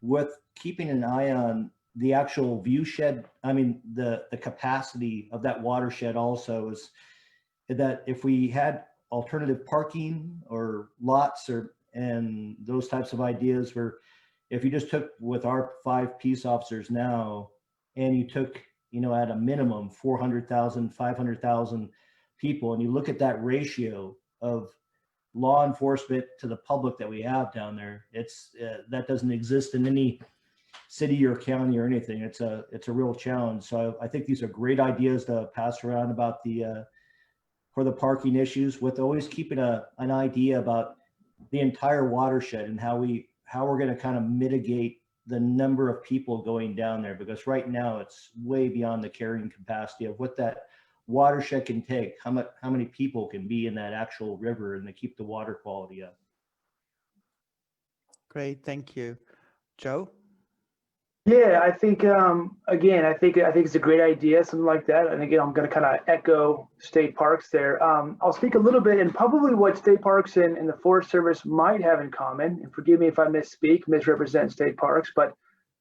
with keeping an eye on the actual view shed. I mean, the capacity of that watershed also is that if we had alternative parking or lots and those types of ideas where if you just took with our 5 peace officers now and you took, you know, at a minimum 400,000, 500,000 people, and you look at that ratio of law enforcement to the public that we have down there, it's that doesn't exist in any city or county or anything. It's a real challenge. So I think these are great ideas to pass around about for the parking issues, with always keeping an idea about the entire watershed and how we're going to kind of mitigate the number of people going down there, because right now it's way beyond the carrying capacity of what that watershed can take, how many people can be in that actual river, and to keep the water quality up. Great, thank you. Joe? Yeah, I think again, I think it's a great idea, something like that. And again, I'm going to kind of echo state parks there. I'll speak a little bit, and probably what state parks and the Forest Service might have in common. And forgive me if I misrepresent state parks, but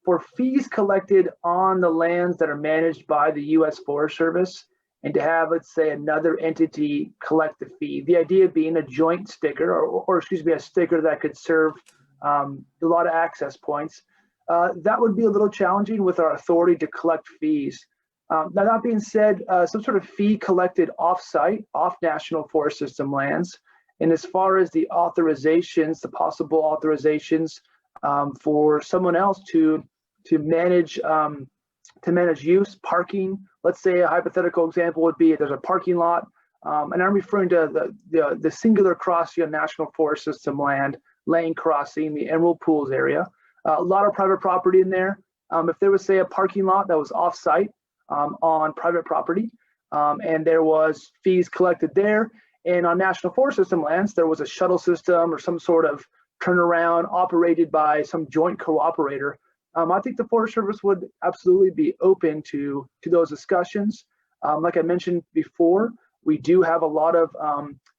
for fees collected on the lands that are managed by the U.S. Forest Service, and to have, let's say, another entity collect the fee. The idea being a joint sticker, or excuse me, a sticker that could serve a lot of access points. That would be a little challenging with our authority to collect fees. Now, that being said, some sort of fee collected off-site, off National Forest System lands. And as far as the authorizations, the possible authorizations for someone else to manage use, parking. Let's say a hypothetical example would be if there's a parking lot, and I'm referring to the singular crossing on National Forest System land, lane crossing, the Emerald Pools area. A lot of private property in there. If there was, say, a parking lot that was off-site on private property, and there was fees collected there, and on National Forest System lands, there was a shuttle system or some sort of turnaround operated by some joint cooperator, I think the Forest Service would absolutely be open to those discussions. Like I mentioned before, we do have a lot of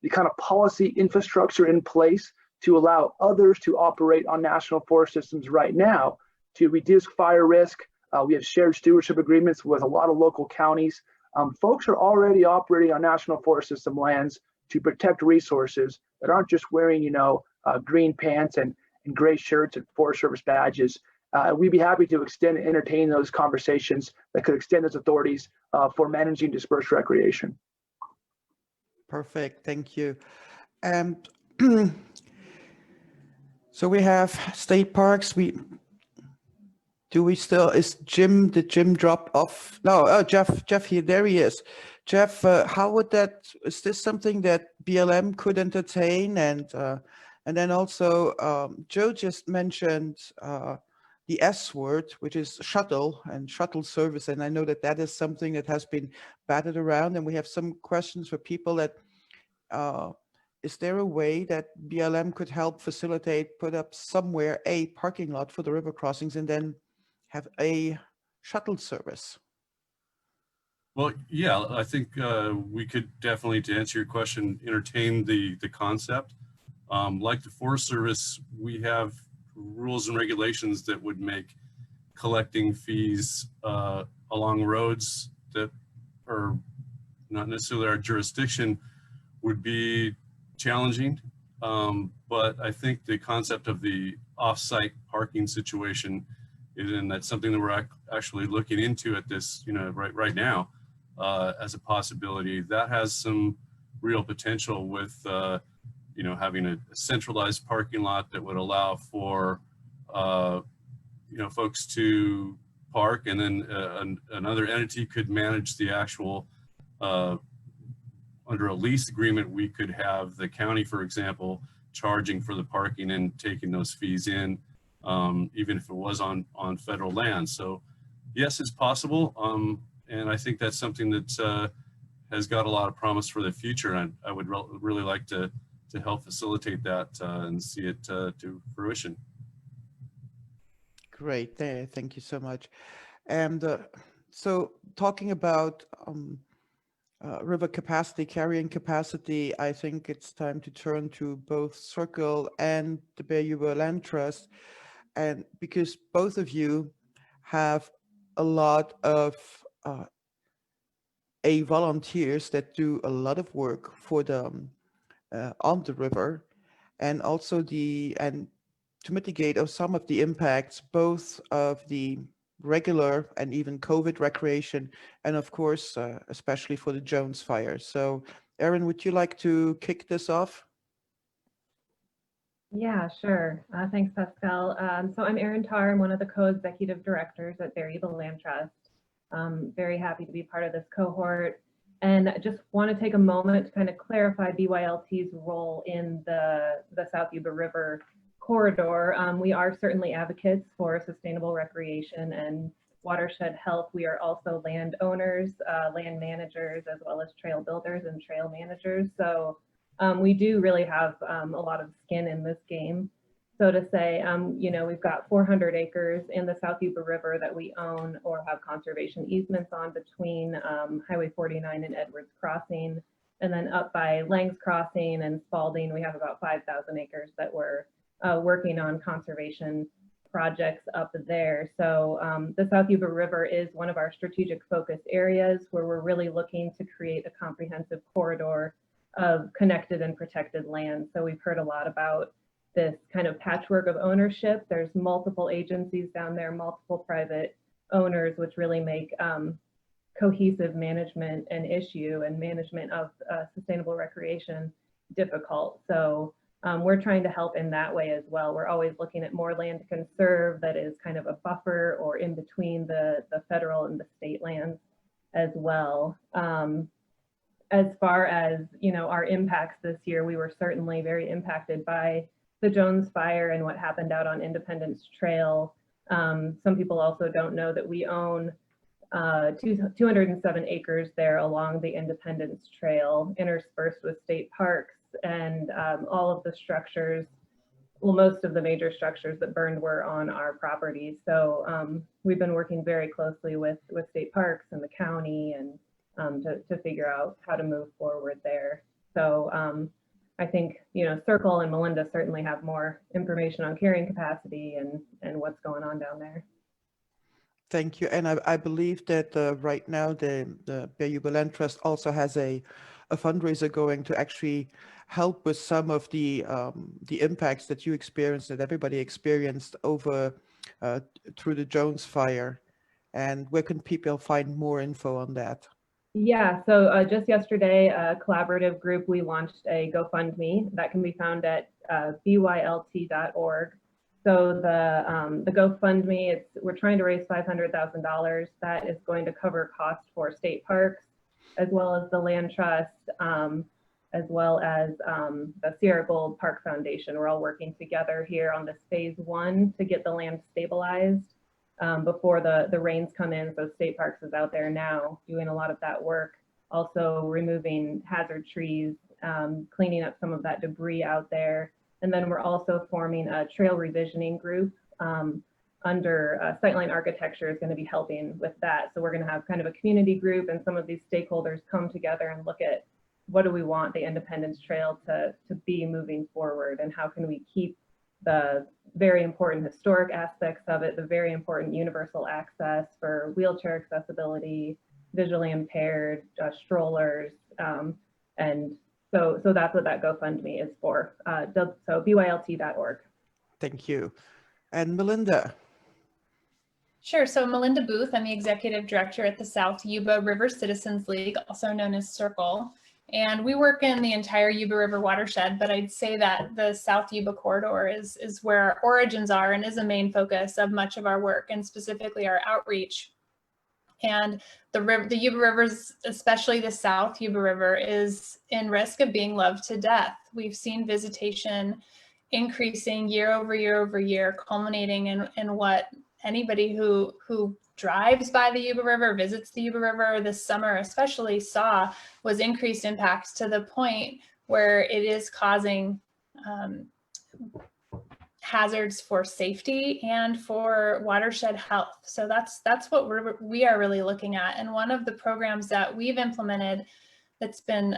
the kind of policy infrastructure in place to allow others to operate on National Forest Systems right now to reduce fire risk. We have shared stewardship agreements with a lot of local counties. Folks are already operating on National Forest System lands to protect resources that aren't just wearing, green pants and gray shirts and Forest Service badges. We'd be happy to extend and entertain those conversations that could extend those authorities for managing dispersed recreation. Perfect, thank you. And so we have state parks. Is Jim, did Jim drop off? No, Jeff here, there he is. Jeff, how would is this something that BLM could entertain? And then also, Joe just mentioned the S word, which is shuttle and shuttle service. And I know that that is something that has been batted around, and we have some questions for people that, is there a way that BLM could help facilitate, put up somewhere a parking lot for the river crossings and then have a shuttle service? Well, yeah, I think we could definitely, to answer your question, entertain the concept. Like the Forest Service, we have rules and regulations that would make collecting fees along roads that are not necessarily our jurisdiction would be challenging. But I think the concept of the off-site parking situation is, and that's something that we're actually looking into at this, right now as a possibility. That has some real potential with, having a centralized parking lot that would allow for, folks to park, and then another entity could manage the actual, under a lease agreement, we could have the county, for example, charging for the parking and taking those fees in, even if it was on federal land. So yes, it's possible. And I think that's something that has got a lot of promise for the future. And I would really like to help facilitate that and see it to fruition. Great, thank you so much. And so talking about river capacity, carrying capacity, I think it's time to turn to both Circle and the Bear Yuba Land Trust. And because both of you have a lot of volunteers that do a lot of work for the on the river, and also to mitigate some of the impacts, both of the regular and even COVID recreation, and of course, especially for the Jones fire. So Erin, would you like to kick this off? Yeah, sure. Thanks, Pascale. So I'm Erin Tarr. I'm one of the co-executive directors at Bear Yuba Land Trust. Very happy to be part of this cohort. And I just want to take a moment to kind of clarify BYLT's role in the South Yuba River corridor. We are certainly advocates for sustainable recreation and watershed health. We are also landowners, land managers, as well as trail builders and trail managers. So we do really have a lot of skin in this game. So to say, we've got 400 acres in the South Yuba River that we own or have conservation easements on between Highway 49 and Edwards Crossing. And then up by Langs Crossing and Spalding, we have about 5,000 acres that we're working on conservation projects up there. So the South Yuba River is one of our strategic focus areas where we're really looking to create a comprehensive corridor of connected and protected land. So we've heard a lot about this kind of patchwork of ownership. There's multiple agencies down there, multiple private owners, which really make cohesive management an issue and management of sustainable recreation difficult. So we're trying to help in that way as well. We're always looking at more land to conserve that is kind of a buffer or in between the federal and the state lands as well. As far as, our impacts this year, we were certainly very impacted by the Jones fire and what happened out on Independence Trail. Some people also don't know that we own 207 acres there along the Independence Trail, interspersed with state parks, and all of the structures, well, most of the major structures that burned were on our property. So we've been working very closely with state parks and the county and to figure out how to move forward there. So I think, Circle and Melinda certainly have more information on carrying capacity and what's going on down there. Thank you. And I believe that right now the Bear Yuba Land Trust also has a fundraiser going to actually help with some of the impacts that you experienced, that everybody experienced over through the Jones fire. And where can people find more info on that? Yeah, so just yesterday, a collaborative group, we launched a GoFundMe that can be found at bylt.org. So the GoFundMe, we're trying to raise $500,000. That is going to cover costs for state parks, as well as the land trust, as well as the Sierra Gold Park Foundation. We're all working together here on this phase 1 to get the land stabilized before the rains come in. So State Parks is out there now doing a lot of that work, also removing hazard trees, cleaning up some of that debris out there. And then we're also forming a trail revisioning group under Sightline Architecture is going to be helping with that. So we're going to have kind of a community group, and some of these stakeholders come together and look at what do we want the Independence Trail to be moving forward, and how can we keep the very important historic aspects of it, the very important universal access for wheelchair accessibility, visually impaired, strollers, and so that's what that GoFundMe is for. So bylt.org. Thank you. And Melinda. Sure. So Melinda Booth, I'm the executive director at the South Yuba River Citizens League, also known as Circle. And we work in the entire Yuba River watershed, but I'd say that the South Yuba corridor is where our origins are and is a main focus of much of our work, and specifically our outreach. And the Yuba Rivers, especially the South Yuba River, is in risk of being loved to death. We've seen visitation increasing year over year over year, culminating in what anybody who drives by the Yuba River, visits the Yuba River this summer especially, saw was increased impacts to the point where it is causing hazards for safety and for watershed health. So that's what we are really looking at. And one of the programs that we've implemented that's been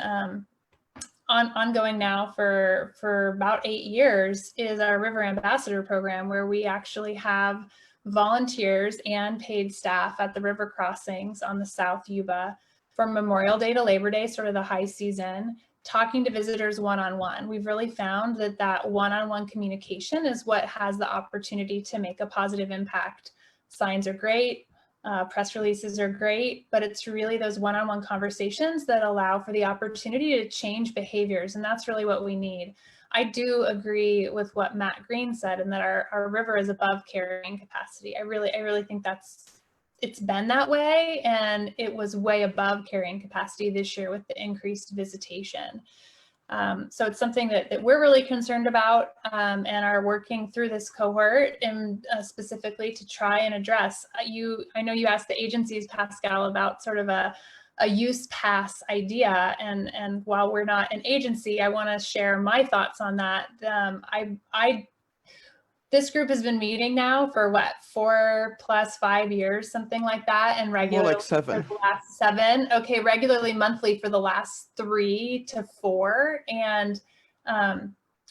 ongoing now for about 8 years is our River Ambassador program, where we actually have volunteers and paid staff at the river crossings on the South Yuba from Memorial Day to Labor Day, sort of the high season, talking to visitors one-on-one. We've really found that one-on-one communication is what has the opportunity to make a positive impact. Signs are great, press releases are great, but it's really those one-on-one conversations that allow for the opportunity to change behaviors, and that's really what we need. I do agree with what Matt Green said, and that our river is above carrying capacity. I really think it's been that way, and it was way above carrying capacity this year with the increased visitation. So it's something that we're really concerned about, and are working through this cohort and specifically to try and address. I know you asked the agencies, Pascale, about sort of a use pass idea, and while we're not an agency, I want to share my thoughts on that. This group has been meeting now for what, 4 + 5 years, something like that, and regularly More like 7. for the last 7. Okay, regularly monthly for the last 3 to 4, and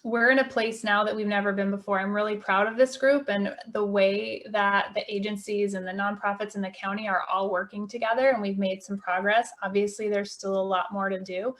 we're in a place now that we've never been before. I'm really proud of this group and the way that the agencies and the nonprofits in the county are all working together, and we've made some progress. Obviously, there's still a lot more to do,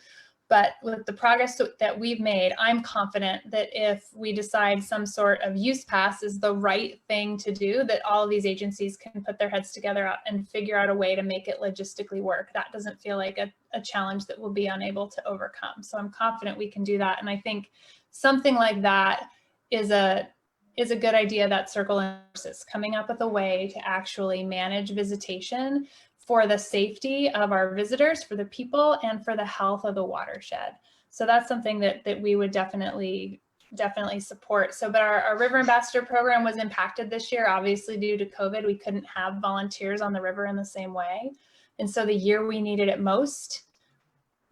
but with the progress that we've made, I'm confident that if we decide some sort of use pass is the right thing to do, that all of these agencies can put their heads together and figure out a way to make it logistically work. That doesn't feel like a challenge that we'll be unable to overcome. So I'm confident we can do that. And I think something like that is a good idea, that Circle is coming up with a way to actually manage visitation for the safety of our visitors, for the people, and for the health of the watershed. So that's something that we would definitely support. So, but our River Ambassador program was impacted this year, obviously due to COVID. We couldn't have volunteers on the river in the same way. And so the year we needed it most,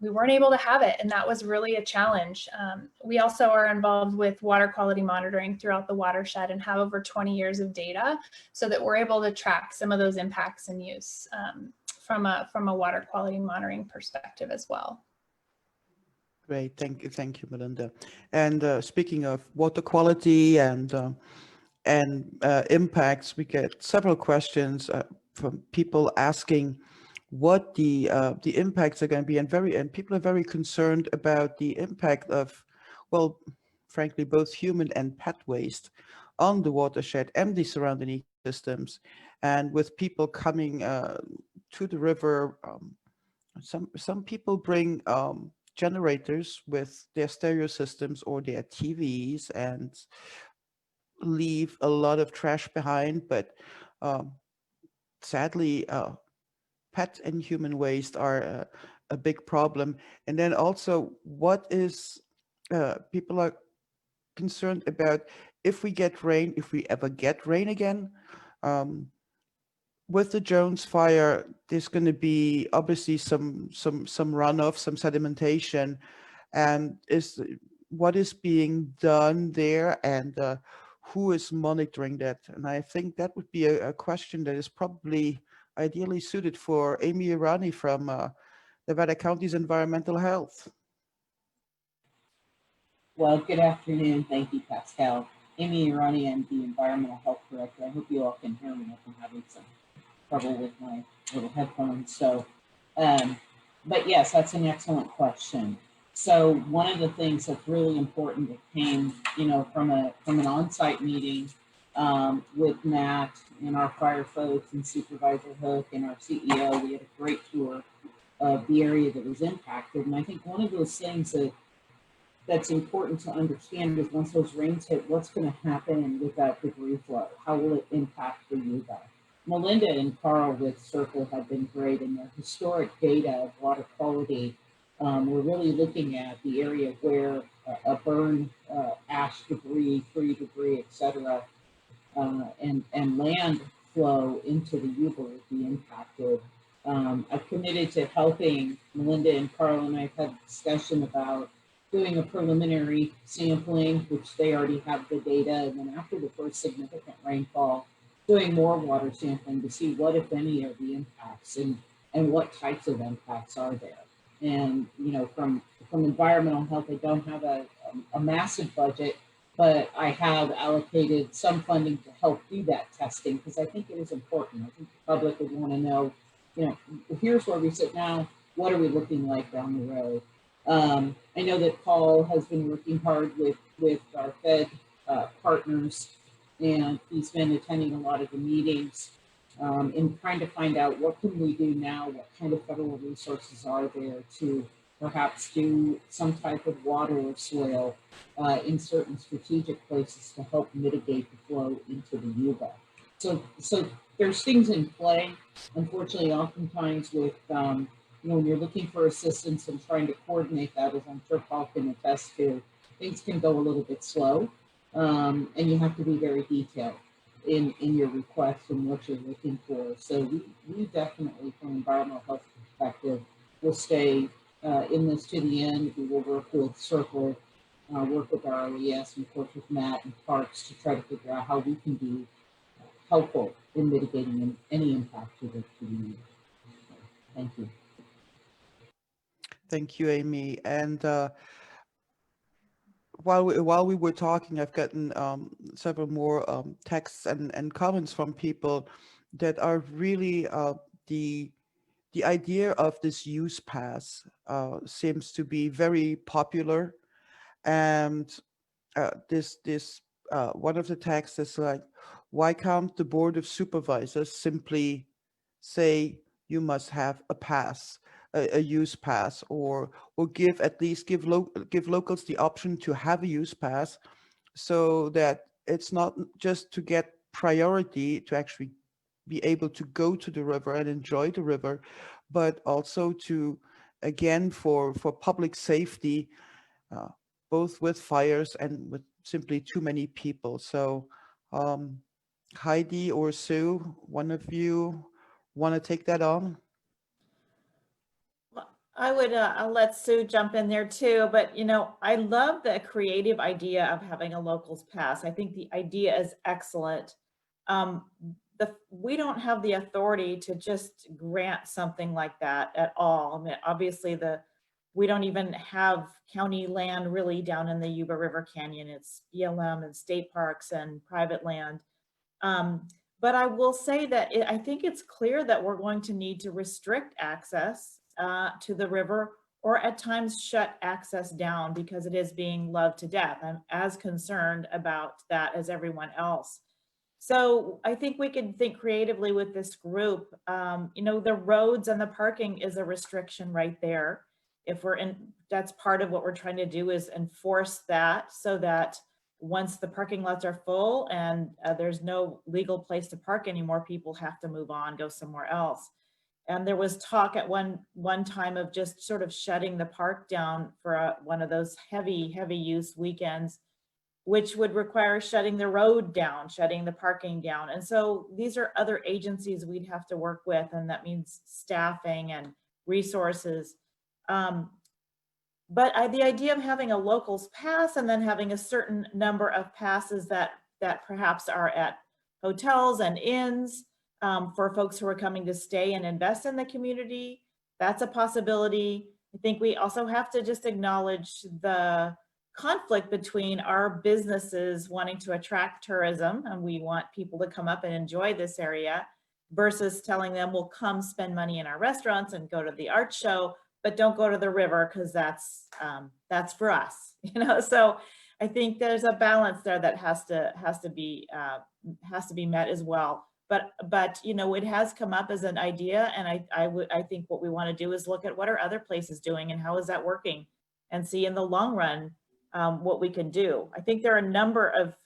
we weren't able to have it, and that was really a challenge. We also are involved with water quality monitoring throughout the watershed and have over 20 years of data, so that we're able to track some of those impacts and use from a water quality monitoring perspective as well. Great, thank you, Melinda. And speaking of water quality and impacts, we get several questions from people asking what the impacts are going to be, and people are very concerned about the impact of, well, frankly, both human and pet waste on the watershed and the surrounding ecosystems. And with people coming to the river, some people bring generators with their stereo systems or their TVs and leave a lot of trash behind, but sadly, pet and human waste are a big problem. And then also, what is people are concerned about if we get rain, if we ever get rain again. With the Jones fire, there's going to be obviously some runoff, some sedimentation, and what is being done there, and who is monitoring that? And I think that would be a question that is probably ideally suited for Amy Irani from Nevada County's Environmental Health. Well, good afternoon. Thank you, Pascale. Amy Irani, I'm the Environmental Health Director. I hope you all can hear me. I've been having some trouble with my little headphones. So, but yes, that's an excellent question. So one of the things that's really important that came, from an on-site meeting with Matt and our fire folks and Supervisor Hoek and our CEO, we had a great tour of the area that was impacted. And I think one of those things that's important to understand is once those rains hit, what's going to happen with that debris flow? How will it impact the Yuba? Melinda and Carl with Circle have been great in their historic data of water quality. We're really looking at the area where a burn, ash debris, tree debris, et cetera, and land flow into the Yuba will be impacted. I've committed to helping Melinda and Carl, and I've had a discussion about doing a preliminary sampling, which they already have the data, and then after the first significant rainfall, doing more water sampling to see what, if any, are the impacts and what types of impacts are there. And, from environmental health, I don't have a massive budget, but I have allocated some funding to help do that testing because I think it is important. I think the public would want to know, here's where we sit now, what are we looking like down the road? I know that Paul has been working hard with our Fed partners, and he's been attending a lot of the meetings and trying to find out what can we do now, what kind of federal resources are there to perhaps do some type of water or soil in certain strategic places to help mitigate the flow into the Yuba. So there's things in play. Unfortunately, oftentimes with when you're looking for assistance and trying to coordinate that, as I'm sure Paul can attest to, things can go a little bit slow, and you have to be very detailed in your requests and what you're looking for. So we definitely, from an environmental health perspective, will stay in this to the end. We will work with Circle, work with our OES, and of course with Matt and Parks to try to figure out how we can be helpful in mitigating any impact to the community. Thank you. Thank you, Amy. And while we were talking, I've gotten several more texts and comments from people that are really the idea of this use pass seems to be very popular, and this one of the texts is like, why can't the Board of Supervisors simply say you must have a pass? A use pass, or give locals the option to have a use pass, so that it's not just to get priority to actually be able to go to the river and enjoy the river, but also to, again, for public safety, both with fires and with simply too many people. So Heidi or Sue, one of you want to take that on? I would, I'll let Sue jump in there too, but I love the creative idea of having a locals pass. I think the idea is excellent. We don't have the authority to just grant something like that at all. I mean, obviously we don't even have county land really down in the Yuba River Canyon. It's BLM and state parks and private land. But I will say that I think it's clear that we're going to need to restrict access to the river, or at times shut access down, because it is being loved to death. I'm as concerned about that as everyone else. So I think we can think creatively with this group. The roads and the parking is a restriction right there. That's part of what we're trying to do, is enforce that, so that once the parking lots are full and there's no legal place to park anymore, people have to move on, go somewhere else. And there was talk at one time of just sort of shutting the park down for one of those heavy use weekends, which would require shutting the road down, shutting the parking down. And so these are other agencies we'd have to work with, and that means staffing and resources. But the idea of having a locals pass and then having a certain number of passes that perhaps are at hotels and inns for folks who are coming to stay and invest in the community, that's a possibility. I think we also have to just acknowledge the conflict between our businesses wanting to attract tourism, and we want people to come up and enjoy this area, versus telling them, well, come spend money in our restaurants and go to the art show, but don't go to the river because that's for us, you know. So I think there's a balance there that has to be met as well. But you know, it has come up as an idea, and I think what we want to do is look at what are other places doing and how is that working, and see in the long run what we can do. I think there are a number of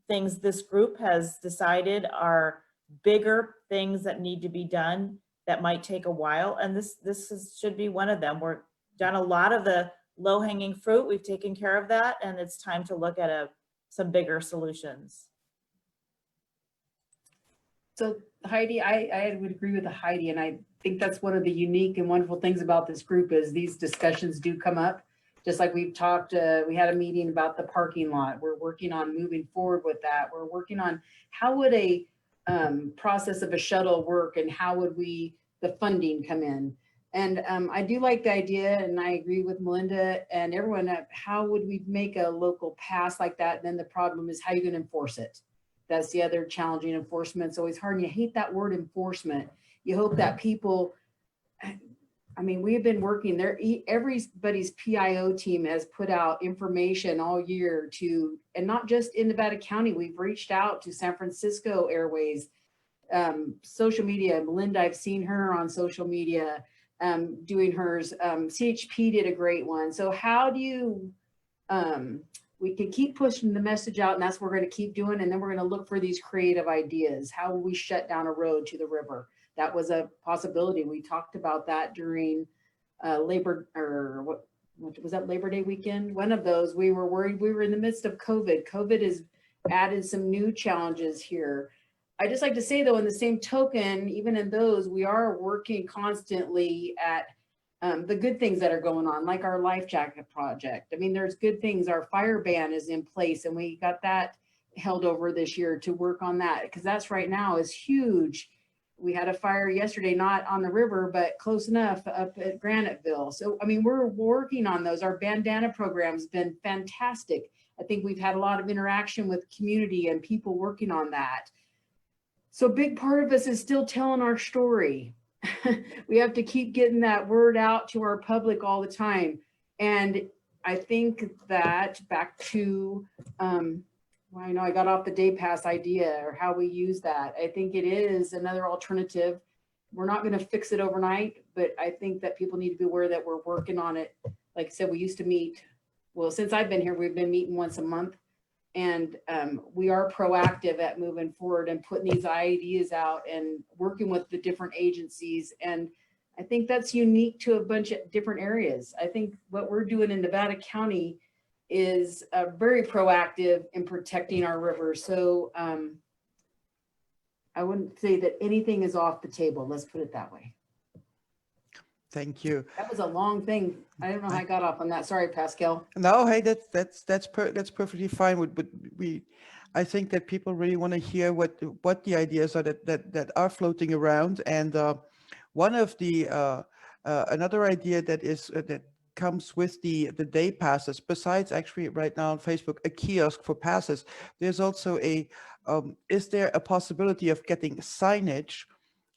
things this group has decided are bigger things that need to be done that might take a while, and this should be one of them. We've done a lot of the low-hanging fruit. We've taken care of that, and it's time to look at some bigger solutions. So Heidi, I would agree with Heidi, and I think that's one of the unique and wonderful things about this group is these discussions do come up. Just like we've talked, we had a meeting about the parking lot. We're working on moving forward with that. We're working on how would a process of a shuttle work, and how would the funding come in. And I do like the idea, and I agree with Melinda and everyone, how would we make a local pass like that? And then the problem is how are you going to enforce it? That's the other challenging. Enforcement. It's always hard, and you hate that word enforcement. You hope that people, I mean, we've been working there. Everybody's PIO team has put out information all year to, and not just in Nevada County, we've reached out to San Francisco Airways, social media. Melinda, I've seen her on social media doing hers. CHP did a great one. So how do you, we can keep pushing the message out, and that's what we're going to keep doing. And then we're going to look for these creative ideas. How will we shut down a road to the river? That was a possibility. We talked about that during Labor Day weekend? One of those. We were worried. We were in the midst of COVID. COVID has added some new challenges here. I just like to say, though, in the same token, even in those, we are working constantly at the good things that are going on, like our life jacket project. I mean, there's good things. Our fire ban is in place, and we got that held over this year to work on that, because that's right now is huge. We had a fire yesterday, not on the river, but close enough up at Graniteville. So, I mean, we're working on those. Our bandana program's been fantastic. I think we've had a lot of interaction with community and people working on that. So a big part of us is still telling our story. We have to keep getting that word out to our public all the time. And I think that back to, well, I know I got off the day pass idea, or how we use that. I think it is another alternative. We're not going to fix it overnight, but I think that people need to be aware that we're working on it. Like I said, we used to meet, well, since I've been here, we've been meeting once a month, and we are proactive at moving forward and putting these ideas out and working with the different agencies. And I think that's unique to a bunch of different areas. I think what we're doing in Nevada County is very proactive in protecting our river. So I wouldn't say that anything is off the table. Let's put it that way. Thank you. That was a long thing. I don't know how I got off on that. Sorry, Pascale. No, hey, that's perfectly fine. But I think that people really want to hear what the ideas are that are floating around. And one of the another idea that comes with the day passes, besides actually right now on Facebook, a kiosk for passes, there's also is there a possibility of getting signage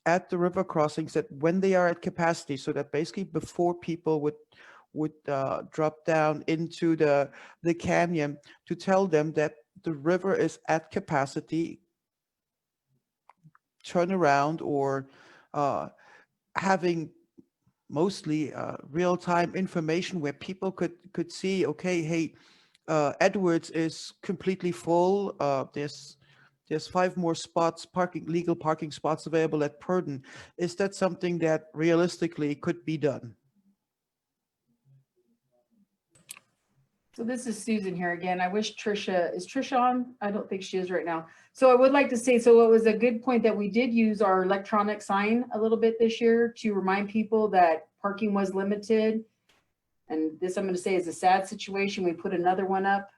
at the river crossings that when they are at capacity, so that basically before people would drop down into the canyon, to tell them that the river is at capacity, turn around, or having mostly real-time information where people could see, okay, hey, Edwards is completely full. There's there's 5 more spots, legal parking spots available at Purdon. Is that something that realistically could be done? So this is Susan here again. I wish is Trisha on? I don't think she is right now. So I would like to say, so it was a good point that we did use our electronic sign a little bit this year to remind people that parking was limited. And this, I'm going to say, is a sad situation. We put another one up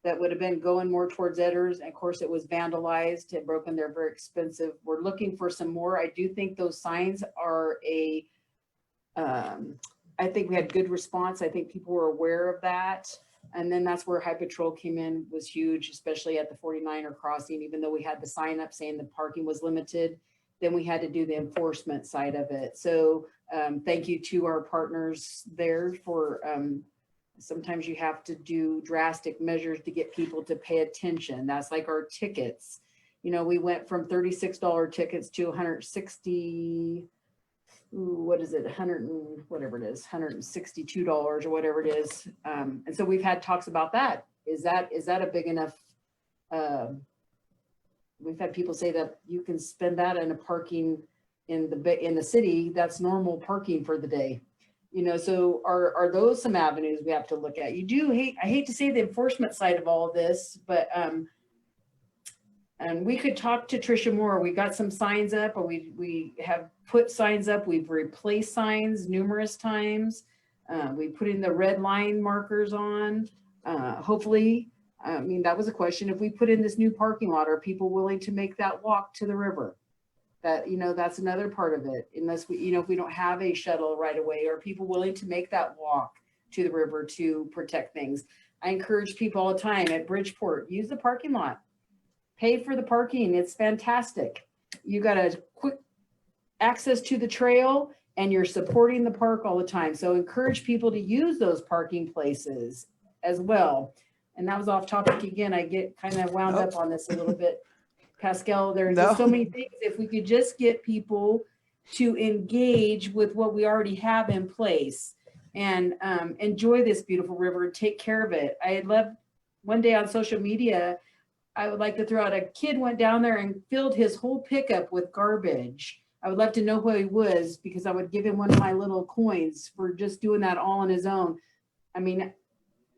that would have been going more towards Edders. And of course, it was vandalized and broken. They're very expensive. We're looking for some more. I do think those signs are I think we had good response. I think people were aware of that. And then that's where High Patrol came in, was huge, especially at the 49er crossing, even though we had the sign up saying the parking was limited, then we had to do the enforcement side of it. So thank you to our partners there for, sometimes you have to do drastic measures to get people to pay attention. That's like our tickets. You know, we went from $36 tickets to 160, what is it, 100 and whatever it is, $162 or whatever it is. And so we've had talks about that. Is that a big enough, we've had people say that you can spend that in a parking in the city, that's normal parking for the day. You know, so are those some avenues we have to look at? I hate to say the enforcement side of all of this, but and we could talk to Trisha more. We got some signs up, or we have put signs up. We've replaced signs numerous times. We put in the red line markers on. Hopefully, I mean, that was a question. If we put in this new parking lot, are people willing to make that walk to the river? That, you know, that's another part of it. Unless we, you know, if we don't have a shuttle right away, are people willing to make that walk to the river to protect things? I encourage people all the time at Bridgeport, use the parking lot. Pay for the parking. It's fantastic. You got a quick access to the trail and you're supporting the park all the time. So encourage people to use those parking places as well. And that was off topic again. I get kind of wound up on this a little bit. Pascale, there's just so many things. If we could just get people to engage with what we already have in place and enjoy this beautiful river and take care of it. I had loved one day on social media, I would like to throw out, a kid went down there and filled his whole pickup with garbage. I would love to know who he was, because I would give him one of my little coins for just doing that all on his own. I mean,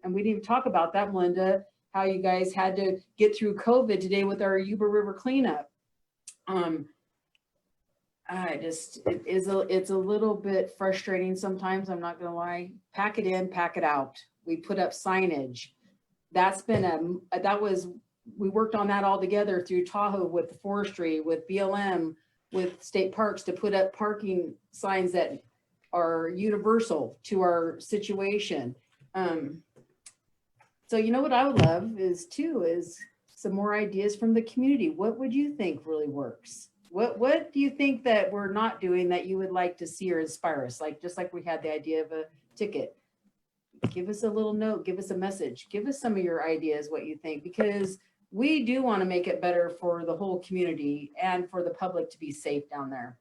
and we didn't even talk about that, Melinda, how you guys had to get through COVID today with our Yuba River cleanup. It's a little bit frustrating sometimes, I'm not gonna lie. Pack it in, pack it out. We put up signage. That's been we worked on that all together through Tahoe with the forestry, with BLM, with state parks, to put up parking signs that are universal to our situation. So you know what I would love is some more ideas from the community. What would you think really works? What do you think that we're not doing that you would like to see or inspire us? Like, just like we had the idea of a ticket. Give us a little note, give us a message, give us some of your ideas, what you think, because we do want to make it better for the whole community and for the public to be safe down there.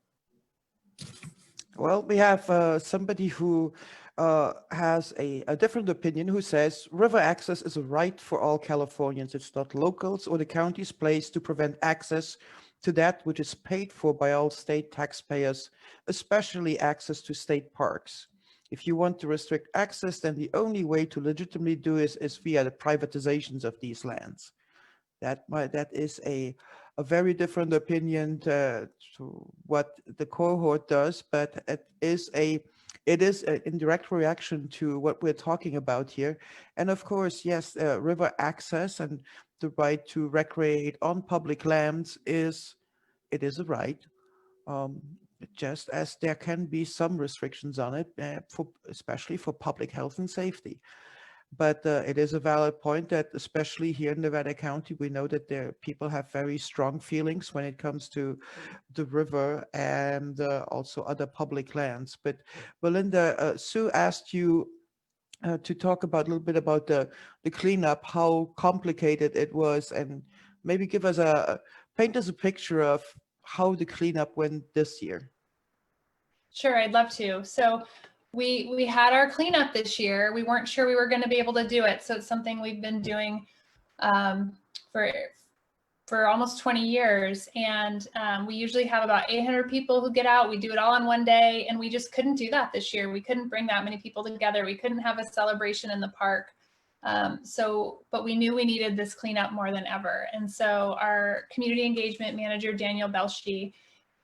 Well, we have somebody who has a different opinion, who says river access is a right for all Californians. It's not locals or the county's place to prevent access to that which is paid for by all state taxpayers, especially access to state parks. If you want to restrict access, then the only way to legitimately do it is via the privatizations of these lands. That is a very different opinion to what the cohort does, but it is an indirect reaction to what we're talking about here. And of course, yes, river access and the right to recreate on public lands is a right. Just as there can be some restrictions on it, especially for public health and safety. But it is a valid point that, especially here in Nevada County, we know that people have very strong feelings when it comes to the river and also other public lands. But Melinda, Sue asked you to talk about a little bit about the cleanup, how complicated it was, and maybe paint us a picture of how the cleanup went this year. Sure, I'd love to. So we had our cleanup this year. We weren't sure we were going to be able to do it. So it's something we've been doing for for almost 20 years. And we usually have about 800 people who get out. We do it all in one day, and we just couldn't do that this year. We couldn't bring that many people together. We couldn't have a celebration in the park. But we knew we needed this cleanup more than ever. And so our community engagement manager, Daniel Belshi,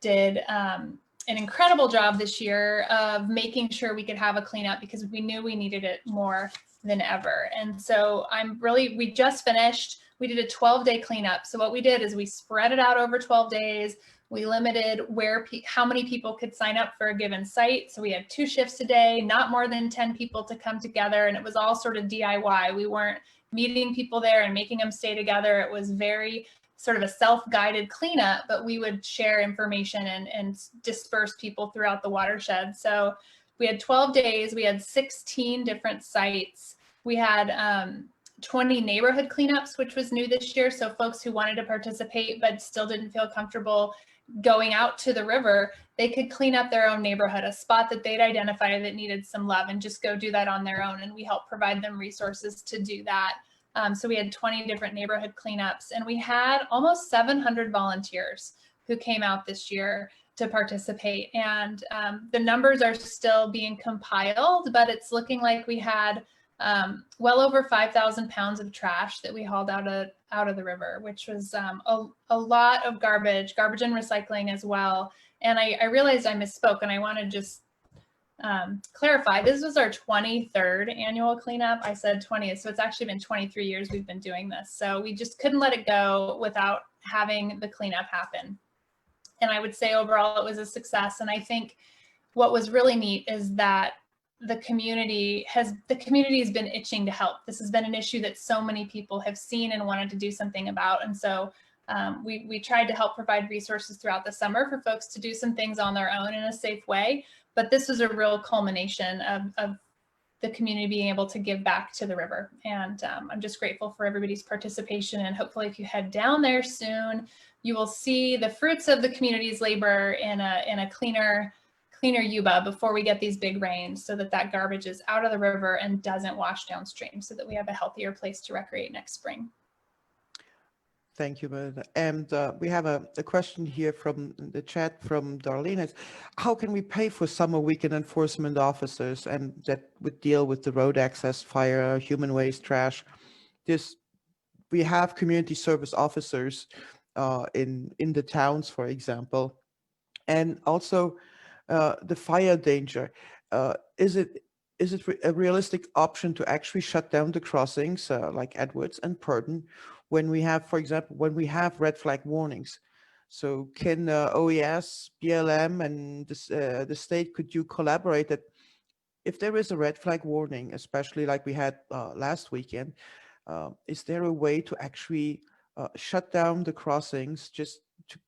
did an incredible job this year of making sure we could have a cleanup because we knew we needed it more than ever. And so we just finished, we did a 12-day cleanup. So what we did is we spread it out over 12 days. We limited how many people could sign up for a given site. So we had 2 shifts a day, not more than 10 people to come together. And it was all sort of DIY. We weren't meeting people there and making them stay together. It was very sort of a self-guided cleanup, but we would share information and disperse people throughout the watershed. So we had 12 days, we had 16 different sites. We had 20 neighborhood cleanups, which was new this year. So folks who wanted to participate but still didn't feel comfortable going out to the river, they could clean up their own neighborhood, a spot that they'd identified that needed some love, and just go do that on their own. And we helped provide them resources to do that. So we had 20 different neighborhood cleanups, and we had almost 700 volunteers who came out this year to participate. And the numbers are still being compiled, but it's looking like we had well over 5,000 pounds of trash that we hauled out of the river, which was a lot of garbage and recycling as well. And I realized I misspoke, and I want to just clarify, this was our 23rd annual cleanup. I said 20th, so it's actually been 23 years we've been doing this. So we just couldn't let it go without having the cleanup happen. And I would say overall it was a success. And I think what was really neat is that the community has been itching to help. This has been an issue that so many people have seen and wanted to do something about. And so we tried to help provide resources throughout the summer for folks to do some things on their own in a safe way. But this was a real culmination of the community being able to give back to the river. And I'm just grateful for everybody's participation. And hopefully if you head down there soon, you will see the fruits of the community's labor in a cleaner Yuba before we get these big rains, so that garbage is out of the river and doesn't wash downstream, so that we have a healthier place to recreate next spring. Thank you, Melinda. And we have a question here from the chat from Darlene. It's, how can we pay for summer weekend enforcement officers and that would deal with the road access, fire, human waste, trash? We have community service officers in the towns, for example, and also the fire danger. Is it a realistic option to actually shut down the crossings like Edwards and Purdon when we have, for example, red flag warnings? So can OES, BLM, and the state, could you collaborate that if there is a red flag warning, especially like we had last weekend, is there a way to actually shut down the crossings just to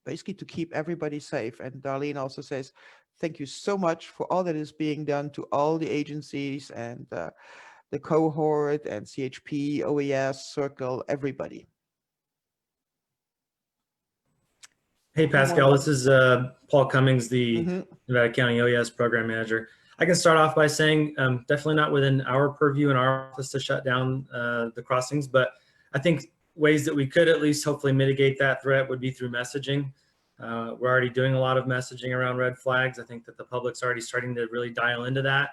basically to keep everybody safe? And Darlene also says, thank you so much for all that is being done to all the agencies and the Cohort and CHP, OES, Circle, everybody. Hey, Pascale, this is Paul Cummings, the Nevada County OES Program Manager. I can start off by saying definitely not within our purview in our office to shut down the crossings, but I think ways that we could at least hopefully mitigate that threat would be through messaging. We're already doing a lot of messaging around red flags. I think that the public's already starting to really dial into that.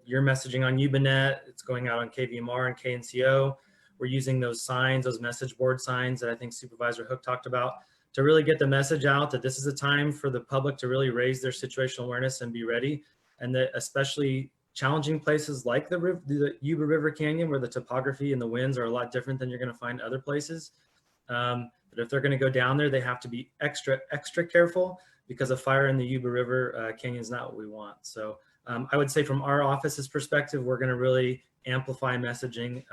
You're messaging on YubaNet, it's going out on KVMR and KNCO. We're using those signs, those message board signs that I think Supervisor Hoek talked about, to really get the message out that this is a time for the public to really raise their situational awareness and be ready. And that especially challenging places like the Yuba River Canyon, where the topography and the winds are a lot different than you're gonna find other places. But if they're gonna go down there, they have to be extra careful, because a fire in the Yuba River Canyon is not what we want. So I would say from our office's perspective, we're gonna really amplify messaging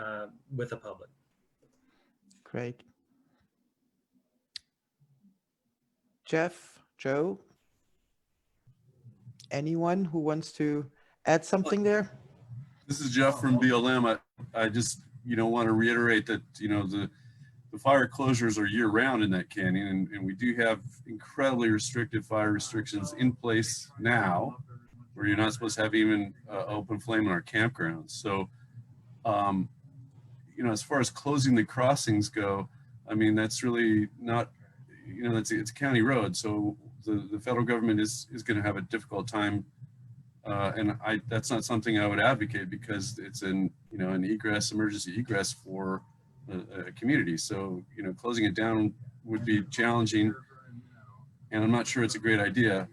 with the public. Great. Jeff, Joe, anyone who wants to add something there? This is Jeff from BLM. I just, want to reiterate that, the fire closures are year round in that canyon, and we do have incredibly restrictive fire restrictions in place now, where you're not supposed to have even open flame in our campgrounds. So, as far as closing the crossings go, I mean, that's really not, it's a county road. So the federal government is going to have a difficult time. And that's not something I would advocate because it's an emergency egress for a community. So, closing it down would be challenging, and I'm not sure it's a great idea.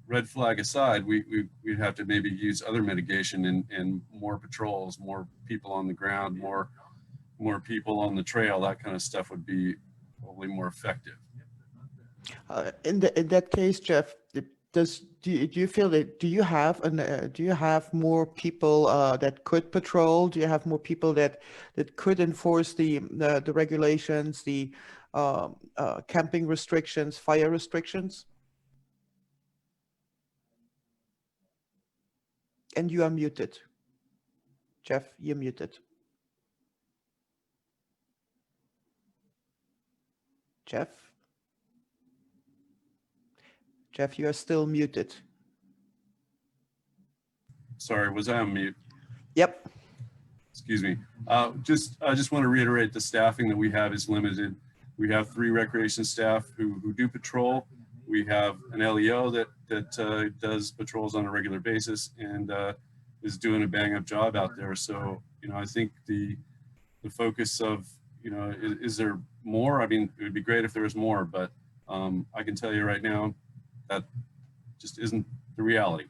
Red flag aside, we'd have to maybe use other mitigation and more patrols, more people on the ground, more people on the trail. That kind of stuff would be probably more effective. In that case, Jeff, do you feel that do you have more people that could patrol? Do you have more people that could enforce the regulations, the camping restrictions, fire restrictions? And you are muted. Jeff, you're muted. Jeff, you are still muted. Sorry, was I on mute? Yep. Excuse me. I just want to reiterate the staffing that we have is limited. We have 3 recreation staff who do patrol. We have an LEO that does patrols on a regular basis and is doing a bang up job out there. So, I think the focus of, is there more? I mean, it would be great if there was more, but I can tell you right now, that just isn't the reality.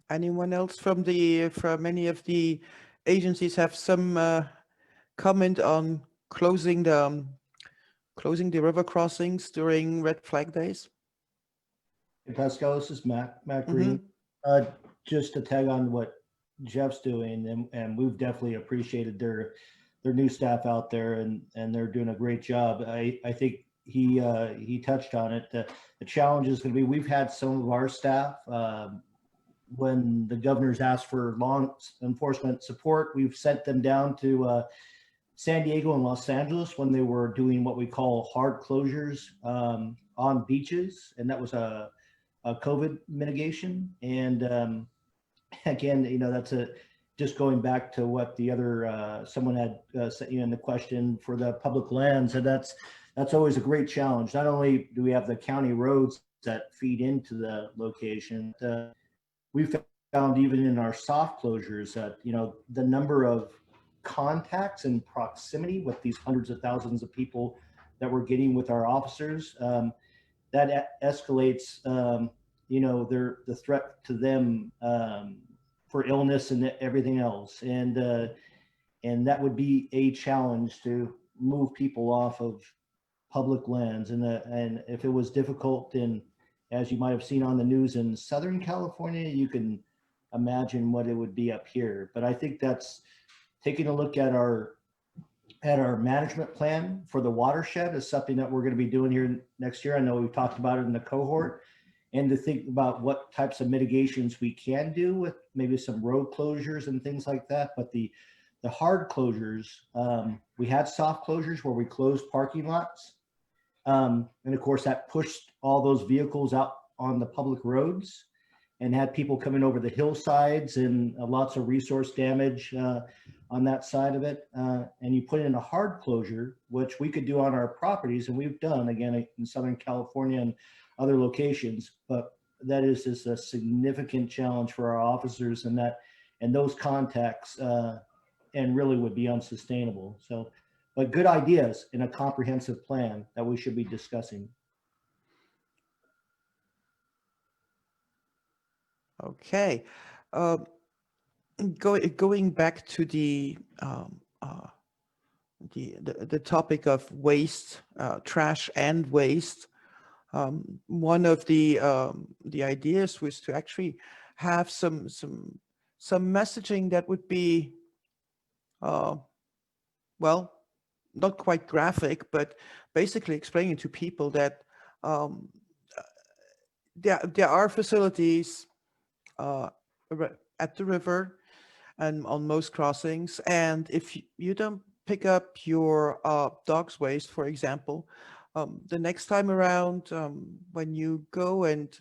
Anyone else from any of the agencies have some comment on closing the river crossings during red flag days? Hey, Pascale, this is Matt Green. Just to tag on what Jeff's doing, and we've definitely appreciated their new staff out there, and they're doing a great job. I think he touched on it. The challenge is going to be, we've had some of our staff, when the governor's asked for law enforcement support, we've sent them down to San Diego and Los Angeles when they were doing what we call hard closures on beaches, and that was a COVID mitigation. And again, that's just going back to what the other someone had sent you in the question for the public lands, and that's always a great challenge. Not only do we have the county roads that feed into the location, we found even in our soft closures that the number of contacts and proximity with these hundreds of thousands of people that we're getting with our officers, that escalates the threat to them for illness and everything else, and that would be a challenge to move people off of public lands. And if it was difficult, and as you might have seen on the news in Southern California, you can imagine what it would be up here. But I think that's taking a look at our management plan for the watershed is something that we're going to be doing here next year. I know we've talked about it in the cohort, and to think about what types of mitigations we can do with maybe some road closures and things like that. But the hard closures, we had soft closures where we closed parking lots. And of course that pushed all those vehicles out on the public roads and had people coming over the hillsides and lots of resource damage on that side of it. And you put in a hard closure, which we could do on our properties, and we've done again in Southern California and other locations, but that is just a significant challenge for our officers, and those contacts and really would be unsustainable. So, but good ideas in a comprehensive plan that we should be discussing. Okay, going back to the topic of waste, trash and waste. One of the ideas was to actually have some messaging that would be, well, not quite graphic, but basically explaining to people that there are facilities at the river and on most crossings, and if you don't pick up your dog's waste, for example, the next time around, when you go and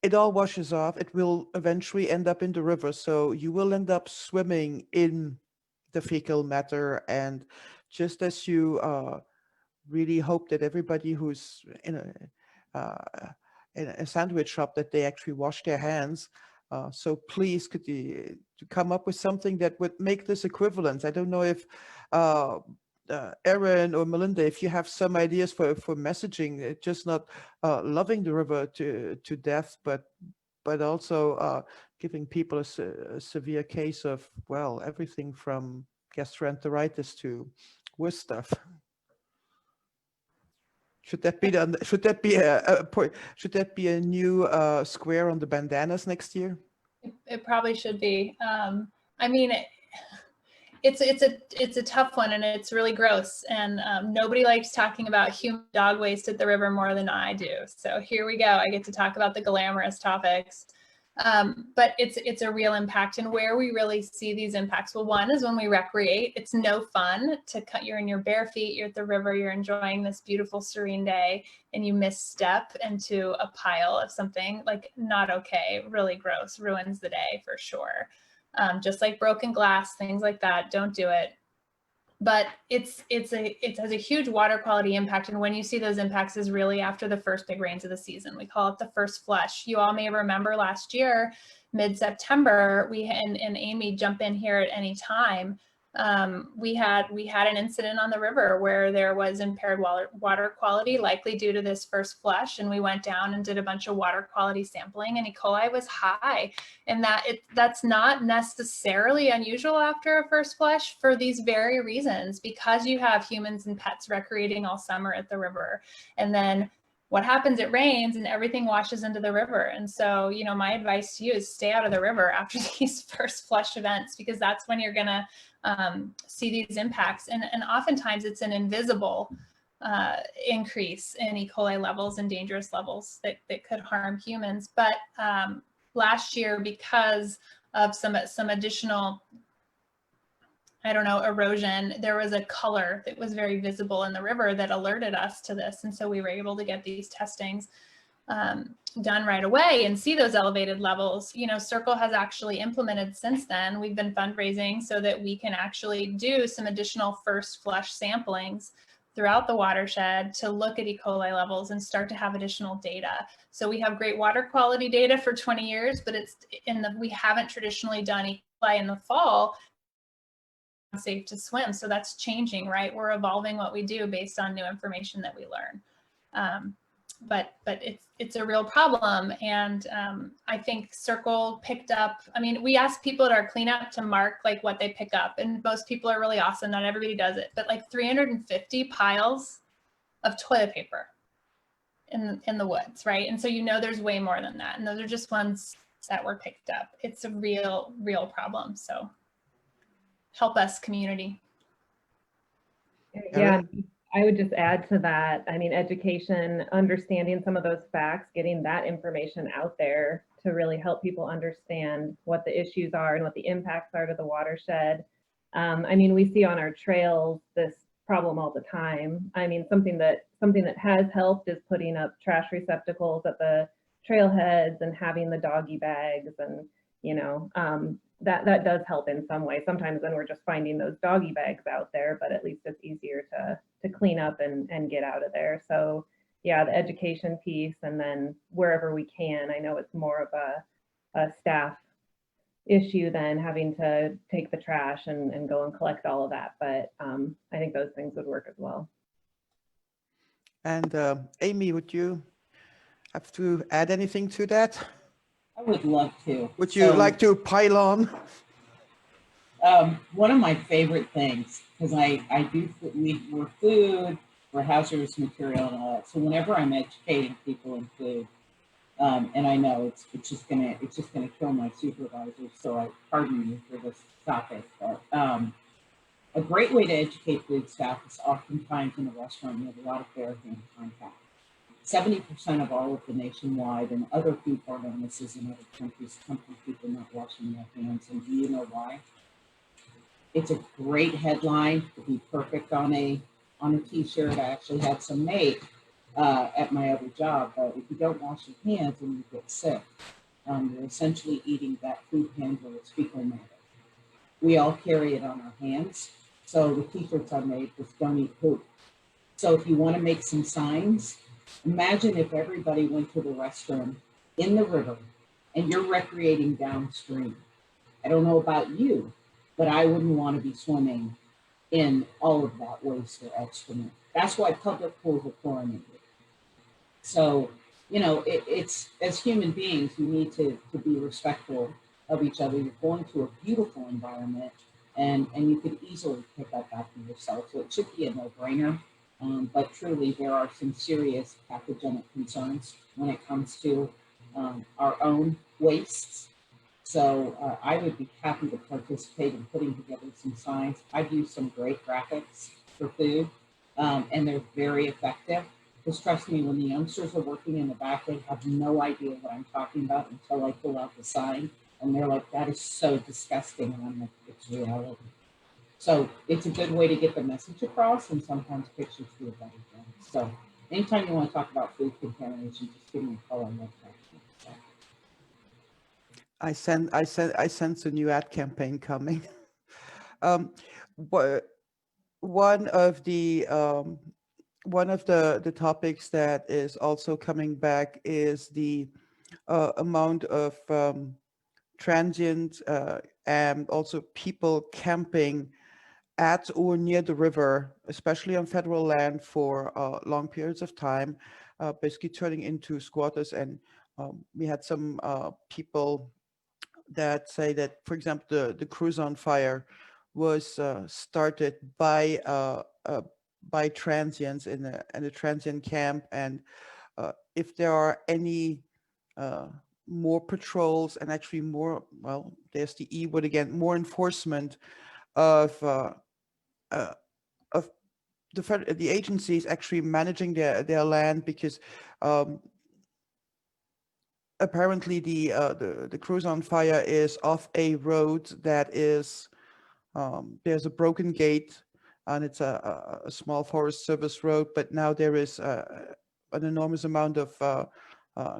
it all washes off. It will eventually end up in the river. So you will end up swimming in the fecal matter. And just as you really hope that everybody who's in a sandwich shop, that they actually wash their hands. So please, could you to come up with something that would make this equivalent? I don't know if Erin or Melinda, if you have some ideas for messaging, just not loving the river to death, but also giving people a severe case of, well, everything from gastroenteritis to worse stuff. Should that be should that be a new square on the bandanas next year? It probably should be. I mean, it's a tough one, and it's really gross. And nobody likes talking about human dog waste at the river more than I do. So here we go. I get to talk about the glamorous topics. But it's a real impact, and where we really see these impacts. Well, one is when we recreate. It's no fun to cut. You're in your bare feet. You're at the river. You're enjoying this beautiful serene day, and you misstep into a pile of something like not okay. Really gross. Ruins the day for sure. Just like broken glass, things like that. Don't do it. But it has a huge water quality impact, and when you see those impacts is really after the first big rains of the season. We call it the first flush. You all may remember last year, mid-September, and Amy, jump in here at any time. We had an incident on the river where there was impaired water quality, likely due to this first flush, and we went down and did a bunch of water quality sampling, and E. coli was high. And that's not necessarily unusual after a first flush for these very reasons, because you have humans and pets recreating all summer at the river. And then what happens, it rains and everything washes into the river. And so, you know, my advice to you is stay out of the river after these first flush events, because that's when you're gonna see these impacts. And oftentimes it's an invisible increase in E. coli levels and dangerous levels that could harm humans. But last year, because of some additional, I don't know, erosion, there was a color that was very visible in the river that alerted us to this. And so we were able to get these testings done right away and see those elevated levels. You know, Circle has actually implemented since then. We've been fundraising so that we can actually do some additional first flush samplings throughout the watershed to look at E. coli levels and start to have additional data. So we have great water quality data for 20 years, but we haven't traditionally done E. coli in the fall safe to swim. So that's changing, right? We're evolving what we do based on new information that we learn. But it's a real problem. And I think Circle picked up, I mean, we asked people at our cleanup to mark like what they pick up, and most people are really awesome. Not everybody does it, but like 350 piles of toilet paper in the woods, right? And so, you know, there's way more than that. And those are just ones that were picked up. It's a real problem. So help us, community. Yeah, I would just add to that. I mean, education, understanding some of those facts, getting that information out there to really help people understand what the issues are and what the impacts are to the watershed. I mean, we see on our trails this problem all the time. I mean, something that has helped is putting up trash receptacles at the trailheads and having the doggy bags, and you know, that does help in some way. Sometimes then we're just finding those doggy bags out there, but at least it's easier to clean up and get out of there. So yeah, the education piece, and then wherever we can, I know it's more of a staff issue than having to take the trash and go and collect all of that. But I think those things would work as well. And Amy, would you have to add anything to that? I would love to. Would you like to pile on? One of my favorite things, because we're food, we're hazardous material and all that. So whenever I'm educating people in food, and I know it's just gonna kill my supervisors, so I pardon me for this topic. But a great way to educate food staff is oftentimes in a restaurant you have a lot of bare hand contact. 70% of all of the nationwide and other foodborne illnesses in other countries come from people not washing their hands. And do you know why? It's a great headline to be perfect on a t-shirt. I actually had some made. at my other job, but if you don't wash your hands and you get sick, you're essentially eating that food handler with fecal matter. We all carry it on our hands. So the t-shirts I made was don't eat poop. So if you want to make some signs, imagine if everybody went to the restroom in the river and you're recreating downstream. I don't know about you, but I wouldn't want to be swimming in all of that waste or excrement. That's why public pools are chlorinated. So, you know, it's as human beings, you need to be respectful of each other. You're going to a beautiful environment, and you could easily pick up after yourself. So it should be a no-brainer. But truly, there are some serious pathogenic concerns when it comes to our own wastes. So I would be happy to participate in putting together some signs. I've used some great graphics for food, and they're very effective. Because trust me, when the youngsters are working in the back, they have no idea what I'm talking about until I pull out the sign. And they're like, that is so disgusting. And I'm like, it's reality. So it's a good way to get the message across, and sometimes pictures do a better thing. So anytime you want to talk about food contamination, just give me a call on that. So. I sense a new ad campaign coming. One of the topics that is also coming back is the amount of transient and also people camping at or near the river, especially on federal land for long periods of time, basically turning into squatters. And we had some people that say that, for example, the cruise on fire was started by transients in a transient camp. And if there are any more patrols and actually more, well, there's the E word again, more enforcement of the agencies actually managing their land, because apparently the cruise on fire is off a road that is there's a broken gate, and it's a small Forest Service road, but now there is an enormous amount of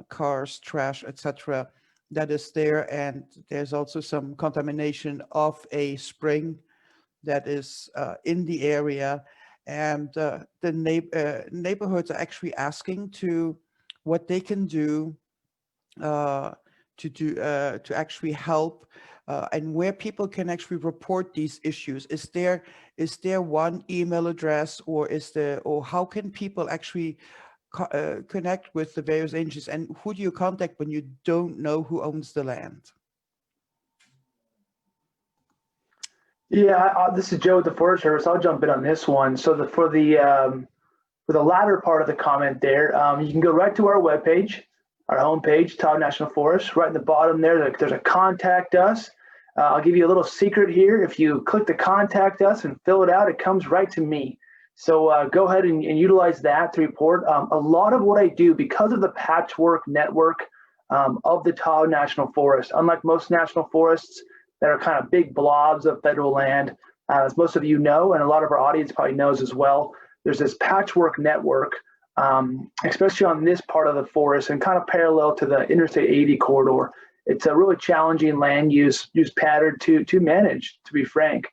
cars, trash, etc. that is there, and there's also some contamination of a spring that is in the area, and the neighborhoods are actually asking to what they can do to actually help, and where people can actually report these issues. Is there one email address, or how can people actually connect with the various agencies, and who do you contact when you don't know who owns the land? Yeah, this is Joe with the Forest Service. I'll jump in on this one. So for the latter part of the comment there, you can go right to our webpage, our homepage, Tahoe National Forest. Right in the bottom there, there's a contact us. I'll give you a little secret here. If you click the contact us and fill it out, it comes right to me. So go ahead and utilize that to report. A lot of what I do, because of the patchwork network of the Tahoe National Forest, unlike most national forests that are kind of big blobs of federal land, as most of you know, and a lot of our audience probably knows as well, there's this patchwork network, especially on this part of the forest and kind of parallel to the Interstate 80 corridor. It's a really challenging land use pattern to manage, to be frank.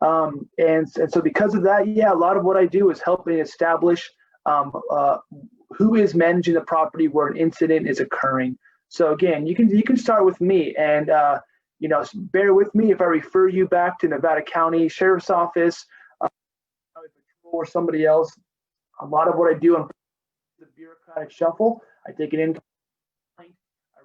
And so because of that, yeah, a lot of what I do is helping establish who is managing the property where an incident is occurring. So again, you can start with me, and you know, bear with me if I refer you back to Nevada County Sheriff's Office or somebody else. A lot of what I do on the bureaucratic shuffle, I take it in. I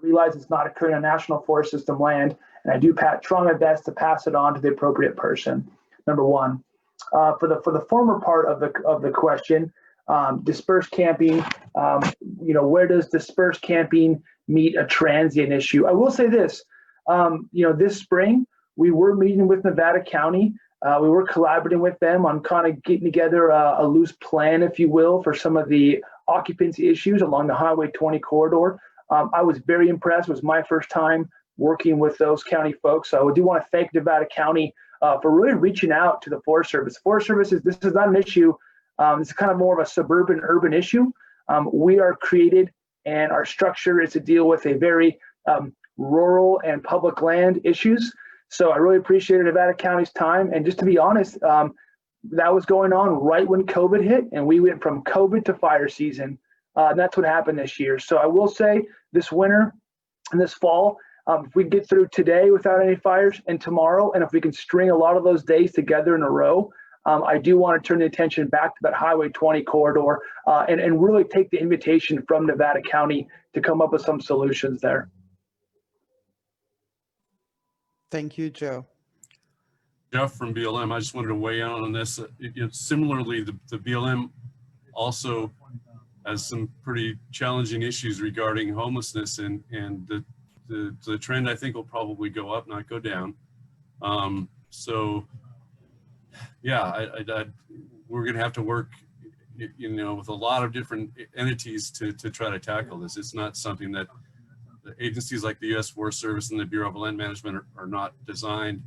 realize it's not occurring on National Forest System land, and I do try my best to pass it on to the appropriate person. Number one. For the former part of the question, dispersed camping. You know, where does dispersed camping meet a transient issue? I will say this. You know, this spring we were meeting with Nevada County. We were collaborating with them on kind of getting together a loose plan, if you will, for some of the occupancy issues along the Highway 20 corridor. I was very impressed. It was my first time working with those county folks. So I do want to thank Nevada County for really reaching out to the Forest Service. Forest Service this is not an issue. It's kind of more of a suburban urban issue. We are created and our structure is to deal with a very rural and public land issues. So I really appreciated Nevada County's time. And just to be honest, that was going on right when COVID hit, and we went from COVID to fire season. And that's what happened this year. So I will say this winter and this fall, if we get through today without any fires and tomorrow, and if we can string a lot of those days together in a row, I do want to turn the attention back to that Highway 20 corridor and really take the invitation from Nevada County to come up with some solutions there. Thank you, Joe. Jeff from BLM, I just wanted to weigh in on this. Similarly, the BLM also has some pretty challenging issues regarding homelessness, and the trend I think will probably go up, not go down. So yeah, we're going to have to work, with a lot of different entities to try to tackle this. It's not something that the agencies like the U.S. Forest Service and the Bureau of Land Management are not designed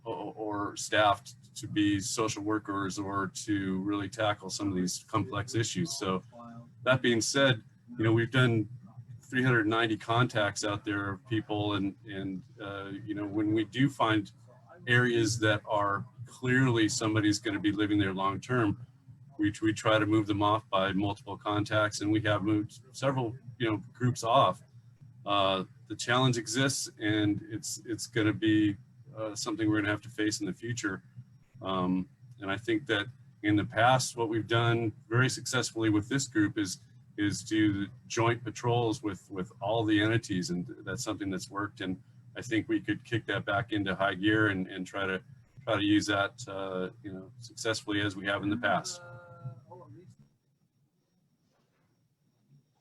or staffed to be social workers or to really tackle some of these complex issues. So that being said, we've done 390 contacts out there of people, and when we do find areas that are clearly somebody's going to be living there long term, we try to move them off by multiple contacts, and we have moved several groups off. The challenge exists, and it's going to be something we're going to have to face in the future. And I think that in the past, what we've done very successfully with this group is do joint patrols with all the entities, and that's something that's worked. And I think we could kick that back into high gear and try to use that successfully as we have in the past.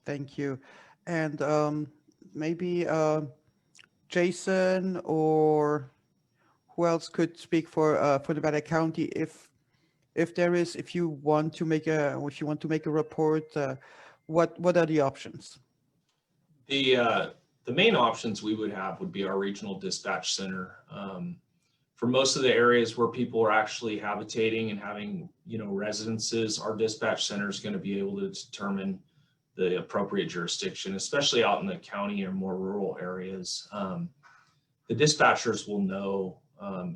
Thank you. And maybe Jason or who else could speak for Nevada County if you want to make a report, what are the options? The main options we would have would be our regional dispatch center. For most of the areas where people are actually habitating and having residences, our dispatch center is going to be able to determine the appropriate jurisdiction, especially out in the county or more rural areas. The dispatchers will know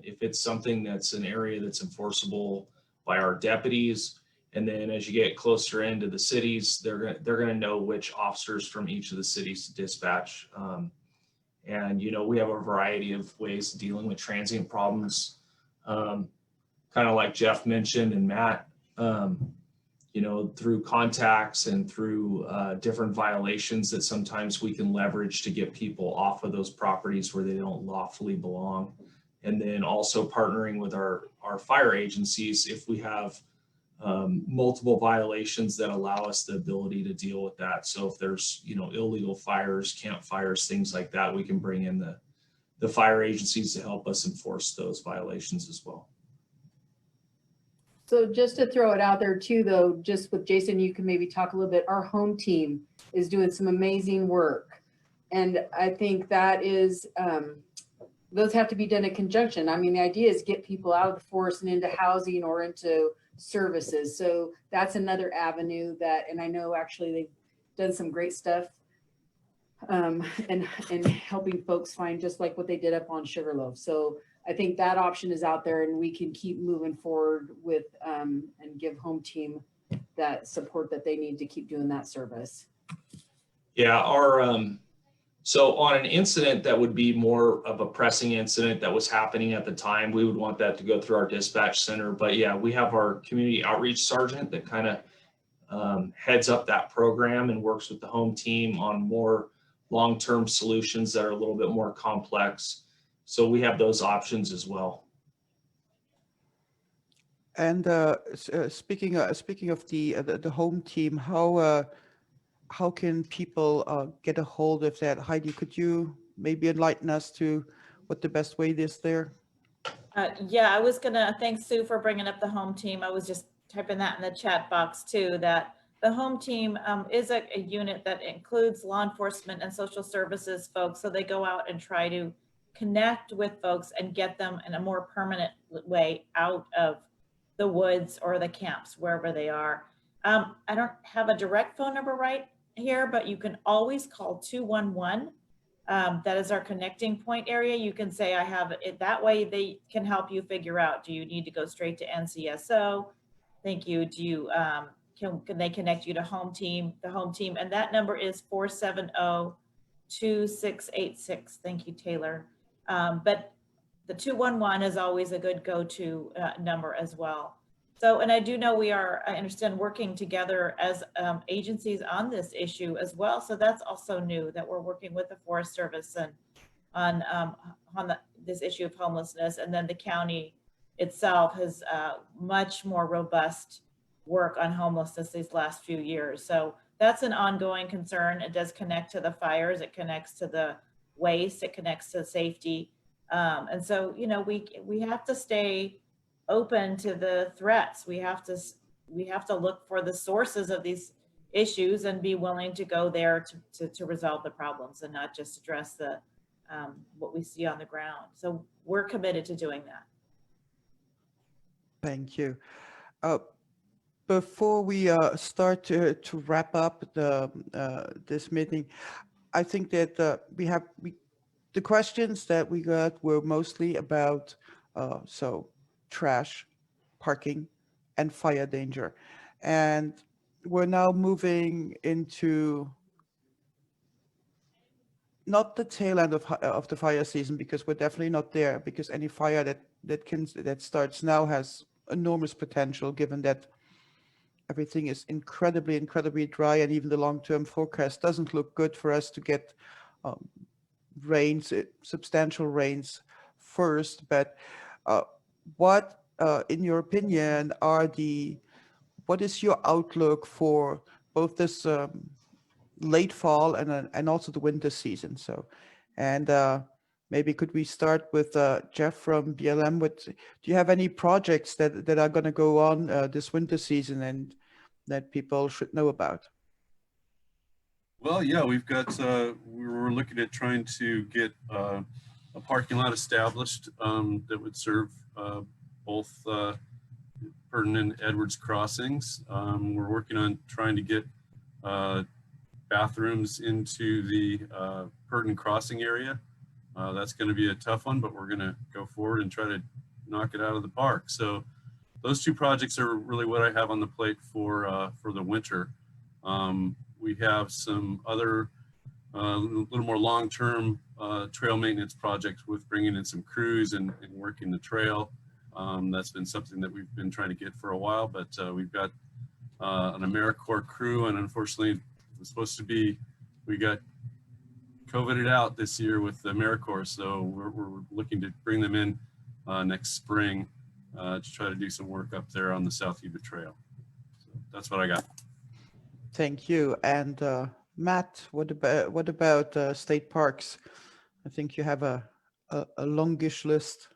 if it's something that's an area that's enforceable by our deputies, and then as you get closer into the cities, they're going to know which officers from each of the cities to dispatch. And we have a variety of ways of dealing with transient problems, kind of like Jeff mentioned and Matt. Through contacts and through different violations that sometimes we can leverage to get people off of those properties where they don't lawfully belong. And then also partnering with our fire agencies if we have multiple violations that allow us the ability to deal with that. So if there's, illegal fires, campfires, things like that, we can bring in the fire agencies to help us enforce those violations as well. So just to throw it out there too, though, just with Jason, you can maybe talk a little bit. Our home team is doing some amazing work. And I think that is, those have to be done in conjunction. I mean, the idea is get people out of the forest and into housing or into services. So that's another avenue that, and I know actually they've done some great stuff and helping folks find just like what they did up on Sugarloaf. So I think that option is out there, and we can keep moving forward with and give home team that support that they need to keep doing that service. Yeah, so on an incident that would be more of a pressing incident that was happening at the time, we would want that to go through our dispatch center. But yeah, we have our community outreach sergeant that kind of heads up that program and works with the home team on more long-term solutions that are a little bit more complex. So we have those options as well. And speaking of the home team, how can people get a hold of that? Heidi, could you maybe enlighten us to what the best way is there? Yeah, I was gonna thanks Sue for bringing up the home team. I was just typing that in the chat box too, that the home team is a unit that includes law enforcement and social services folks. So they go out and try to connect with folks and get them in a more permanent way out of the woods or the camps, wherever they are. I don't have a direct phone number right here, but you can always call 211. That is our connecting point area. You can say, I have it. That way they can help you figure out, do you need to go straight to NCSO? Thank you. Do you, can they connect you to home team, the home team? And that number is 470-2686. Thank you, Taylor. But the 211 is always a good go-to number as well. So, and I do know we are, I understand, working together as agencies on this issue as well. So that's also new, that we're working with the Forest Service and on this issue of homelessness. And then the county itself has much more robust work on homelessness these last few years. So that's an ongoing concern. It does connect to the fires, it connects to the waste, it connects to safety. And so, you know, we have to stay open to the threats. We have to look for the sources of these issues and be willing to go there to resolve the problems and not just address the what we see on the ground. So we're committed to doing that. Thank you. Before we start to wrap up this meeting, I think that the questions that we got were mostly about so trash, parking, and fire danger. And we're now moving into not the tail end of the fire season, because we're definitely not there, because any fire that starts now has enormous potential, given that everything is incredibly dry, and even the long-term forecast doesn't look good for us to get rains, substantial rains first. But what, in your opinion, what is your outlook for both this late fall and also the winter season? So, and maybe could we start with Jeff from BLM? Do you have any projects that are going to go on this winter season and that people should know about? Well, yeah, we've got, we're looking at trying to get a parking lot established that would serve both Purdon and Edwards crossings. We're working on trying to get bathrooms into the Purdon crossing area. That's going to be a tough one, but we're going to go forward and try to knock it out of the park. So those two projects are really what I have on the plate for the winter. We have some other little more long-term trail maintenance projects with bringing in some crews and working the trail. That's been something that we've been trying to get for a while, but we've got an AmeriCorps crew, and unfortunately it was supposed to be, we got COVIDed out this year with the AmeriCorps, so we're looking to bring them in next spring to try to do some work up there on the South Yuba Trail. So that's what I got. Thank you. And Matt, what about state parks? I think you have a longish list.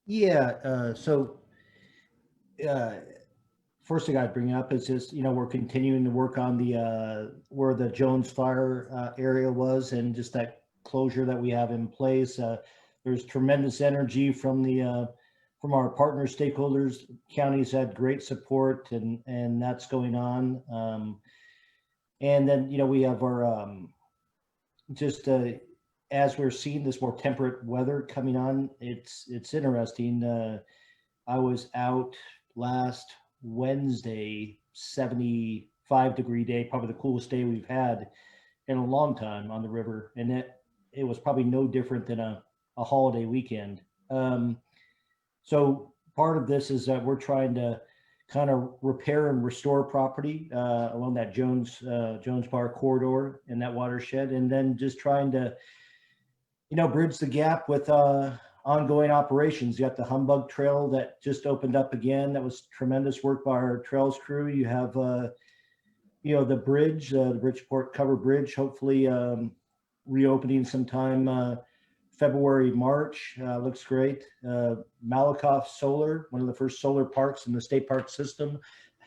Yeah, first thing I'd bring up is just, we're continuing to work on the where the Jones Fire area was, and just that closure that we have in place. There's tremendous energy from from our partner stakeholders. Counties had great support, and that's going on. And then, we have our as we're seeing this more temperate weather coming on, it's interesting. I was out last Wednesday, 75-degree day, probably the coolest day we've had in a long time on the river, and it was probably no different than a holiday weekend. So part of this is that we're trying to kind of repair and restore property along that Jones Bar corridor in that watershed, and then just trying to bridge the gap with ongoing operations. You got the Humbug Trail that just opened up again. That was tremendous work by our trails crew. You have the bridge, the Bridgeport Cover Bridge, hopefully reopening sometime February, March. Looks great. Malakoff Solar, one of the first solar parks in the state park system.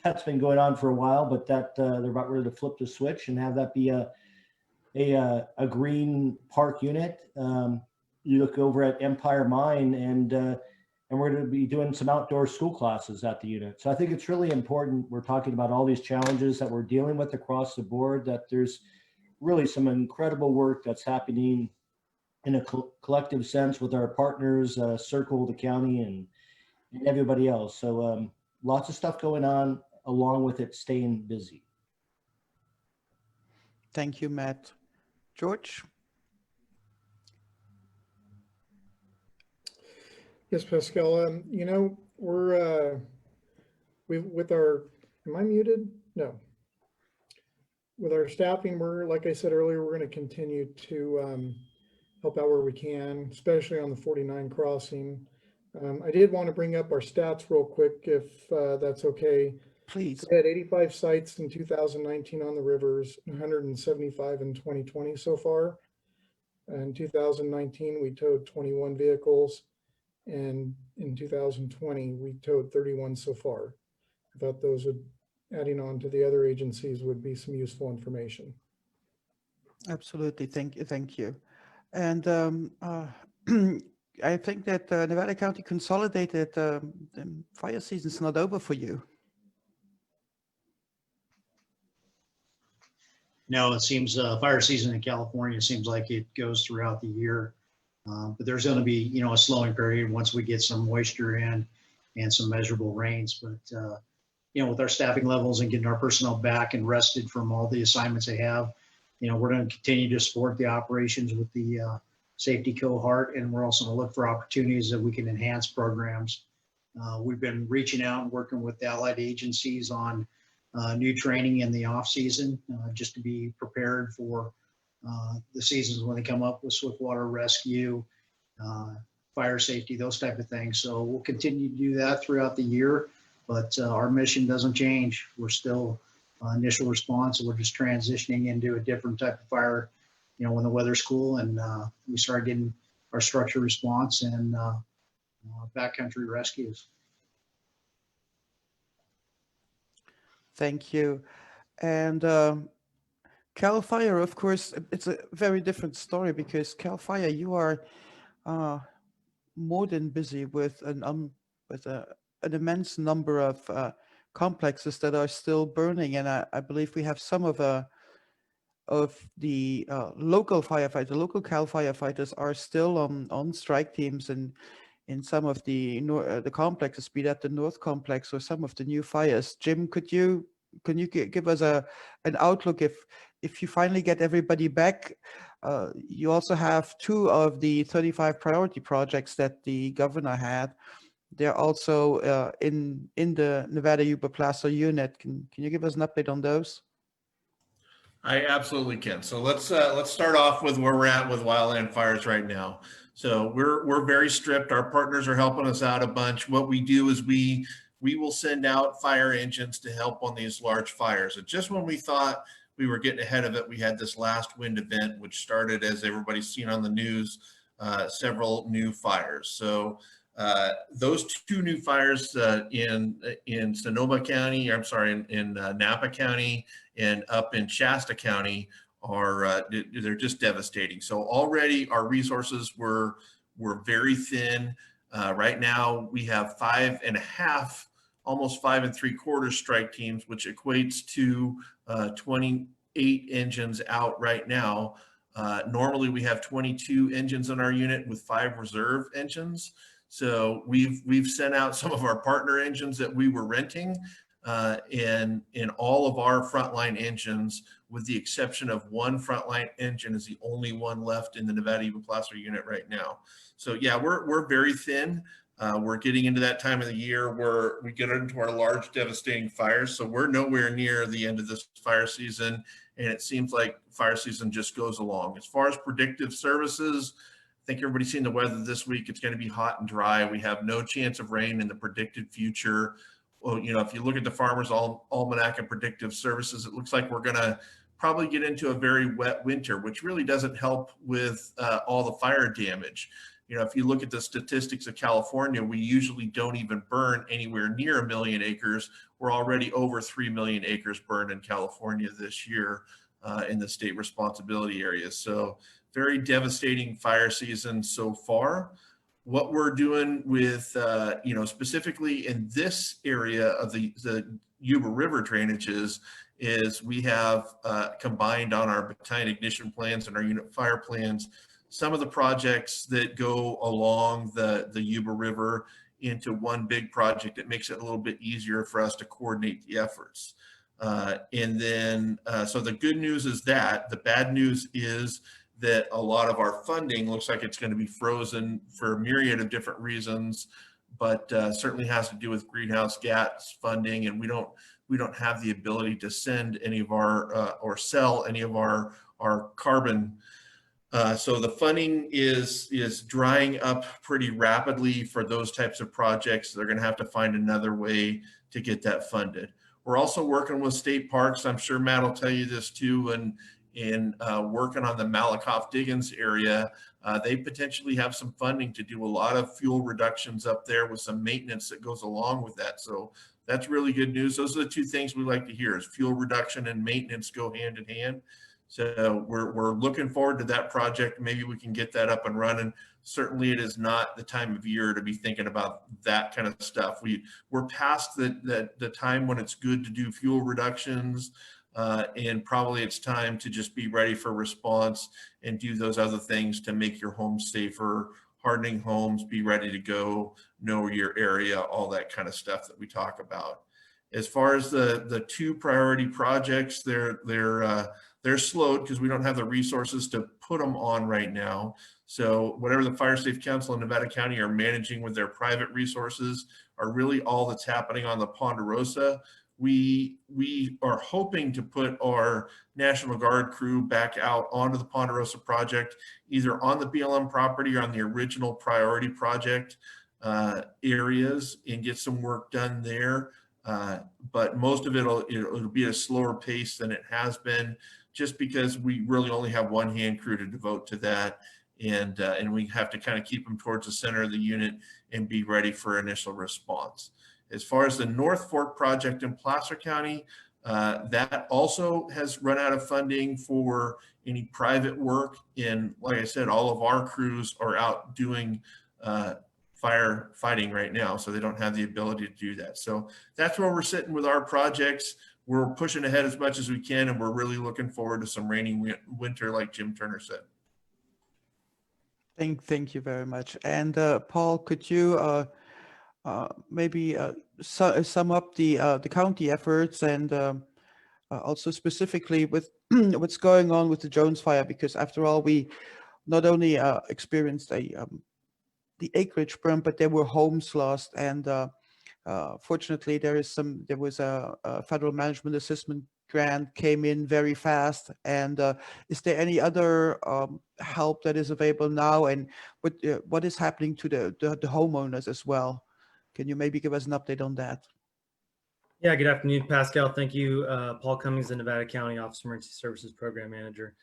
That's been going on for a while, but that they're about ready to flip the switch and have that be a green park unit. You look over at Empire Mine, and and we're going to be doing some outdoor school classes at the unit. So I think it's really important. We're talking about all these challenges that we're dealing with across the board, that there's really some incredible work that's happening in a collective sense with our partners, Circle, the county, and everybody else. So lots of stuff going on, along with it staying busy. Thank you, Matt. George? Yes, Pascale. You know, with our, am I muted? No. With our staffing, like I said earlier, we're going to continue to help out where we can, especially on the 49 crossing. I did want to bring up our stats real quick, if that's okay. Please. We had 85 sites in 2019 on the rivers, 175 in 2020 so far. In 2019, we towed 21 vehicles, and in 2020, we towed 31 so far. I thought those would, adding on to the other agencies, would be some useful information. Absolutely. Thank you. And I think that Nevada County Consolidated, the fire season's not over for you. No, it seems fire season in California seems like it goes throughout the year. But there's going to be, you know, a slowing period once we get some moisture in and some measurable rains. But, you know, with our staffing levels and getting our personnel back and rested from all the assignments they have, you know, we're going to continue to support the operations with the safety cohort. And we're also going to look for opportunities that we can enhance programs. We've been reaching out and working with the allied agencies on new training in the off season, just to be prepared for the seasons when they come up with swiftwater rescue, fire safety, those type of things. So we'll continue to do that throughout the year, but our mission doesn't change. We're still initial response. We're just transitioning into a different type of fire, you know, when the weather's cool and we start getting our structure response and backcountry rescues. Thank you. And CalFIRE, of course, it's a very different story, because CalFIRE, you are more than busy with an immense number of complexes that are still burning, and I believe we have some of the local firefighters, local Cal firefighters, are still on strike teams and in some of the complexes, be that the North Complex or some of the new fires. Jim, can you give us an outlook if you finally get everybody back? You also have 2 of the 35 priority projects that the governor had. They're also in the Nevada Yuba Placer unit. Can you give us an update on those? I absolutely can. So let's start off with where we're at with Wildland Fires right now. So we're very stripped. Our partners are helping us out a bunch. What we do is we will send out fire engines to help on these large fires. And just when we thought we were getting ahead of it, we had this last wind event, which started, as everybody's seen on the news, several new fires. So those 2 new fires in Sonoma County, I'm sorry, in Napa County and up in Shasta County are they're just devastating. So already our resources were very thin. Right now we have 5.5, almost 5 3/4 strike teams, which equates to 28 engines out right now. Normally we have 22 engines in our unit with 5 reserve engines. So we've sent out some of our partner engines that we were renting, in all of our frontline engines, with the exception of 1 frontline engine is the only one left in the Nevada Yuba Placer unit right now. So yeah, we're very thin. We're getting into that time of the year where we get into our large devastating fires. So we're nowhere near the end of this fire season, and it seems like fire season just goes along. As far as predictive services, I think everybody's seen the weather this week. It's going to be hot and dry. We have no chance of rain in the predicted future. Well, you know, if you look at the Farmer's Almanac and predictive services, it looks like we're going to probably get into a very wet winter, which really doesn't help with all the fire damage. You know, if you look at the statistics of California, we usually don't even burn anywhere near 1 million acres. We're already over 3 million acres burned in California this year in the state responsibility areas. So very devastating fire season so far. What we're doing with, you know, specifically in this area of the Yuba River drainages is we have combined on our battalion ignition plans and our unit fire plans some of the projects that go along the Yuba River into one big project. It makes it a little bit easier for us to coordinate the efforts. And then, so the good news is that. The bad news is that a lot of our funding looks like it's going to be frozen for a myriad of different reasons, but certainly has to do with greenhouse gas funding, and we don't have the ability to send any of our or sell any of our carbon. So the funding is drying up pretty rapidly for those types of projects. They're going to have to find another way to get that funded. We're also working with state parks. I'm sure Matt will tell you this too, and in working on the Malakoff Diggins area, they potentially have some funding to do a lot of fuel reductions up there with some maintenance that goes along with that. So that's really good news. Those are the two things we like to hear, is fuel reduction and maintenance go hand in hand. So we're looking forward to that project. Maybe we can get that up and running. Certainly it is not the time of year to be thinking about that kind of stuff. We're past the time when it's good to do fuel reductions. And probably it's time to just be ready for response and do those other things to make your home safer, hardening homes, be ready to go, know your area, all that kind of stuff that we talk about. As far as the two priority projects, they're slowed because we don't have the resources to put them on right now. So whatever the Fire Safe Council in Nevada County are managing with their private resources are really all that's happening on the Ponderosa. We are hoping to put our National Guard crew back out onto the Ponderosa project, either on the BLM property or on the original priority project areas, and get some work done there. But most of it'll be at a slower pace than it has been, just because we really only have one hand crew to devote to that. And we have to kind of keep them towards the center of the unit and be ready for initial response. As far as the North Fork project in Placer County, that also has run out of funding for any private work. And like I said, all of our crews are out doing firefighting right now, so they don't have the ability to do that. So that's where we're sitting with our projects. We're pushing ahead as much as we can, and we're really looking forward to some rainy winter, like Jim Turner said. Thank you very much. And Paul, could you maybe sum up the county efforts, and also specifically with what's going on with the Jones Fire? Because after all, we not only experienced the acreage burn, but there were homes lost, and fortunately there was a federal management assessment grant came in very fast. And is there any other help that is available now, and what is happening to the homeowners as well? Can you maybe give us an update on that? Yeah, good afternoon, Pascale. Thank you. Paul Cummings, the Nevada County Office of Emergency Services Program Manager.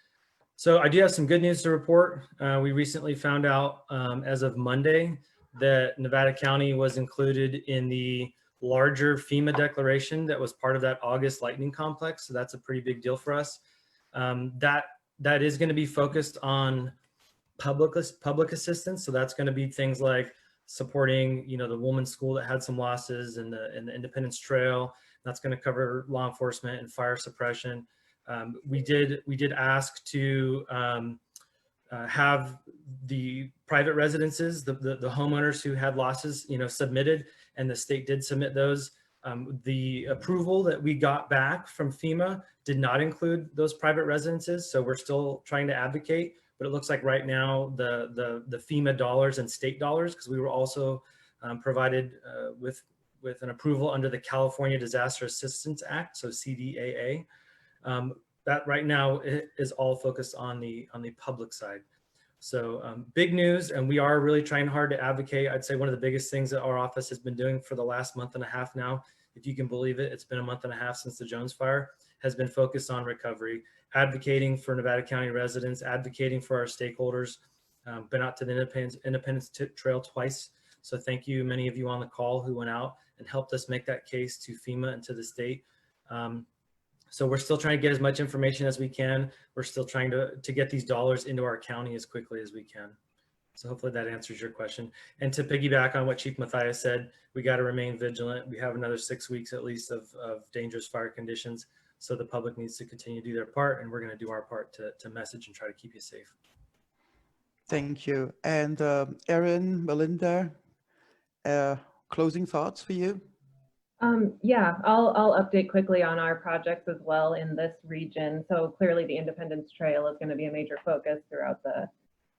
So I do have some good news to report. We recently found out as of Monday that Nevada County was included in the larger FEMA declaration that was part of that August lightning complex. So that's a pretty big deal for us. That is going to be focused on public assistance. So that's going to be things like supporting, the Woman's School that had some losses, and the Independence Trail. That's going to cover law enforcement and fire suppression. We did ask to have the private residences, the homeowners who had losses, submitted, and the state did submit those. The approval that we got back from FEMA did not include those private residences, so we're still trying to advocate. But it looks like right now the FEMA dollars and state dollars, because we were also provided with an approval under the California Disaster Assistance Act, so CDAA. That right now is all focused on the public side. So big news, and we are really trying hard to advocate. I'd say one of the biggest things that our office has been doing for the last month and a half now, if you can believe it, it's been a month and a half since the Jones Fire, has been focused on recovery, advocating for Nevada County residents, advocating for our stakeholders. Been out to the Independence Trail twice. So thank you, many of you on the call who went out and helped us make that case to FEMA and to the state. So we're still trying to get as much information as we can. We're still trying to get these dollars into our county as quickly as we can. So hopefully that answers your question. And to piggyback on what Chief Mathias said, we got to remain vigilant. We have another 6 weeks at least of dangerous fire conditions. So the public needs to continue to do their part, and we're going to do our part to message and try to keep you safe. Thank you. And Erin, Melinda, closing thoughts for you? Yeah, I'll update quickly on our projects as well in this region. So clearly the Independence Trail is going to be a major focus throughout the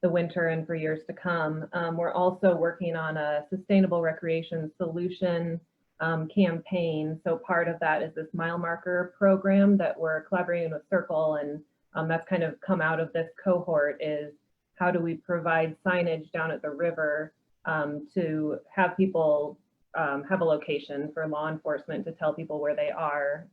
winter and for years to come. We're also working on a sustainable recreation solution campaign. So part of that is this mile marker program that we're collaborating with Circle, and that's kind of come out of this cohort, is how do we provide signage down at the river to have people have a location for law enforcement to tell people where they are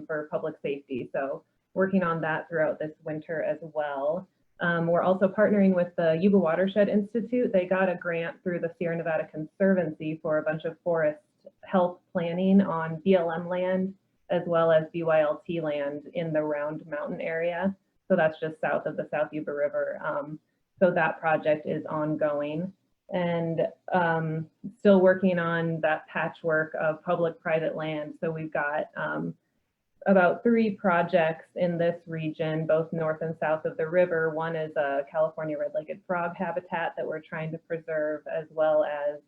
for public safety. So working on that throughout this winter as well. We're also partnering with the Yuba Watershed Institute. They got a grant through the Sierra Nevada Conservancy for a bunch of forest health planning on BLM land, as well as BYLT land in the Round Mountain area. So that's just south of the South Yuba River. So that project is ongoing. And still working on that patchwork of public-private land. So we've got about 3 projects in this region, both north and south of the river. One is a California red-legged frog habitat that we're trying to preserve, as well as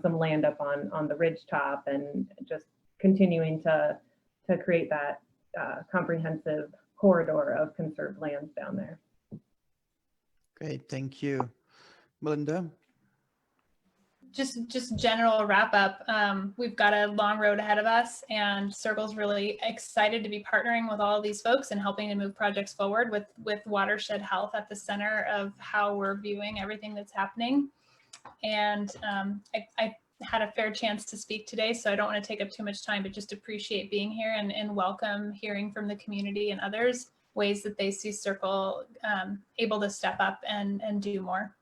some land up on the ridgetop, and just continuing to create that comprehensive corridor of conserved lands down there. Great, thank you. Melinda? Just general wrap up. We've got a long road ahead of us, and Circle's really excited to be partnering with all of these folks and helping to move projects forward with watershed health at the center of how we're viewing everything that's happening. And I had a fair chance to speak today, so I don't want to take up too much time, but just appreciate being here and welcome hearing from the community and others ways that they see Circle able to step up and do more.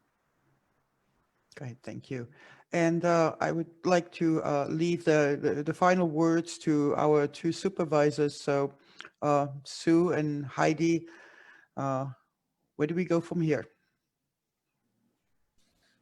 Great, thank you. And I would like to leave the final words to our 2 supervisors. So Sue and Heidi, where do we go from here?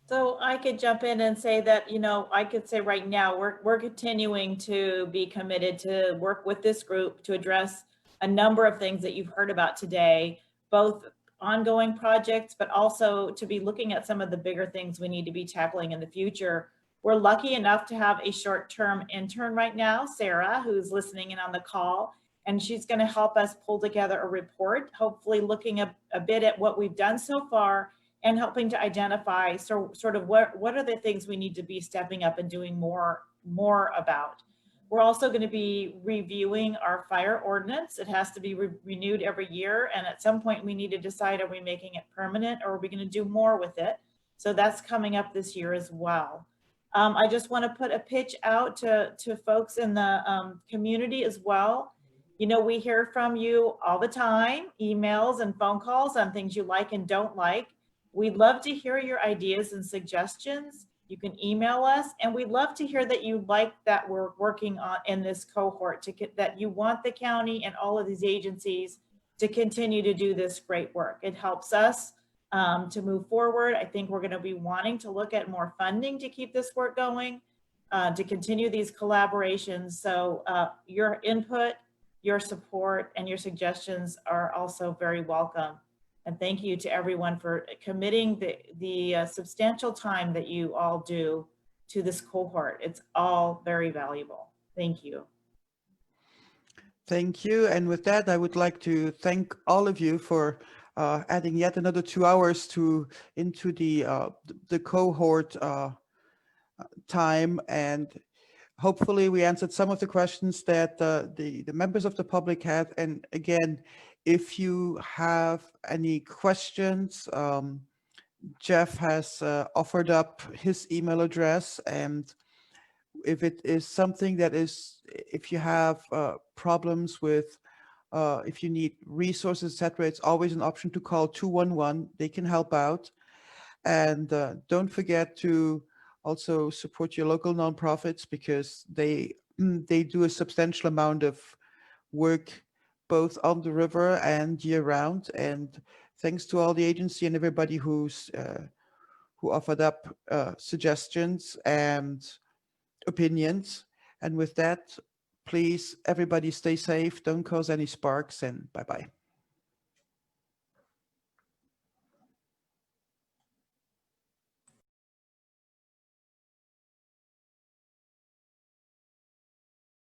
So I could jump in and say that, you know, I could say right now, we're continuing to be committed to work with this group to address a number of things that you've heard about today, both ongoing projects, but also to be looking at some of the bigger things we need to be tackling in the future. We're lucky enough to have a short-term intern right now, Sarah, who's listening in on the call, and she's going to help us pull together a report, hopefully looking a bit at what we've done so far and helping to identify sort of what are the things we need to be stepping up and doing more about. We're also going to be reviewing our fire ordinance. It has to be renewed every year. And at some point we need to decide, are we making it permanent or are we going to do more with it? So that's coming up this year as well. I just want to put a pitch out to folks in the community as well. You know, we hear from you all the time, emails and phone calls on things you like and don't like. We'd love to hear your ideas and suggestions. You can email us, and we'd love to hear that you like that we're working on in this cohort, that you want the county and all of these agencies to continue to do this great work. It helps us to move forward. I think we're going to be wanting to look at more funding to keep this work going, to continue these collaborations. So your input, your support, and your suggestions are also very welcome. And thank you to everyone for committing the substantial time that you all do to this cohort. It's all very valuable. Thank you. Thank you. And with that, I would like to thank all of you for adding yet another 2 hours into the cohort time. And hopefully we answered some of the questions that the members of the public had. And again, if you have any questions, Jeff has offered up his email address, and if it is something that is, if you have problems with, if you need resources, etc., it's always an option to call 211. They can help out. And don't forget to also support your local nonprofits, because they do a substantial amount of work both on the river and year round. And thanks to all the agency and everybody who's who offered up suggestions and opinions. And with that, please, everybody stay safe, don't cause any sparks, and bye-bye.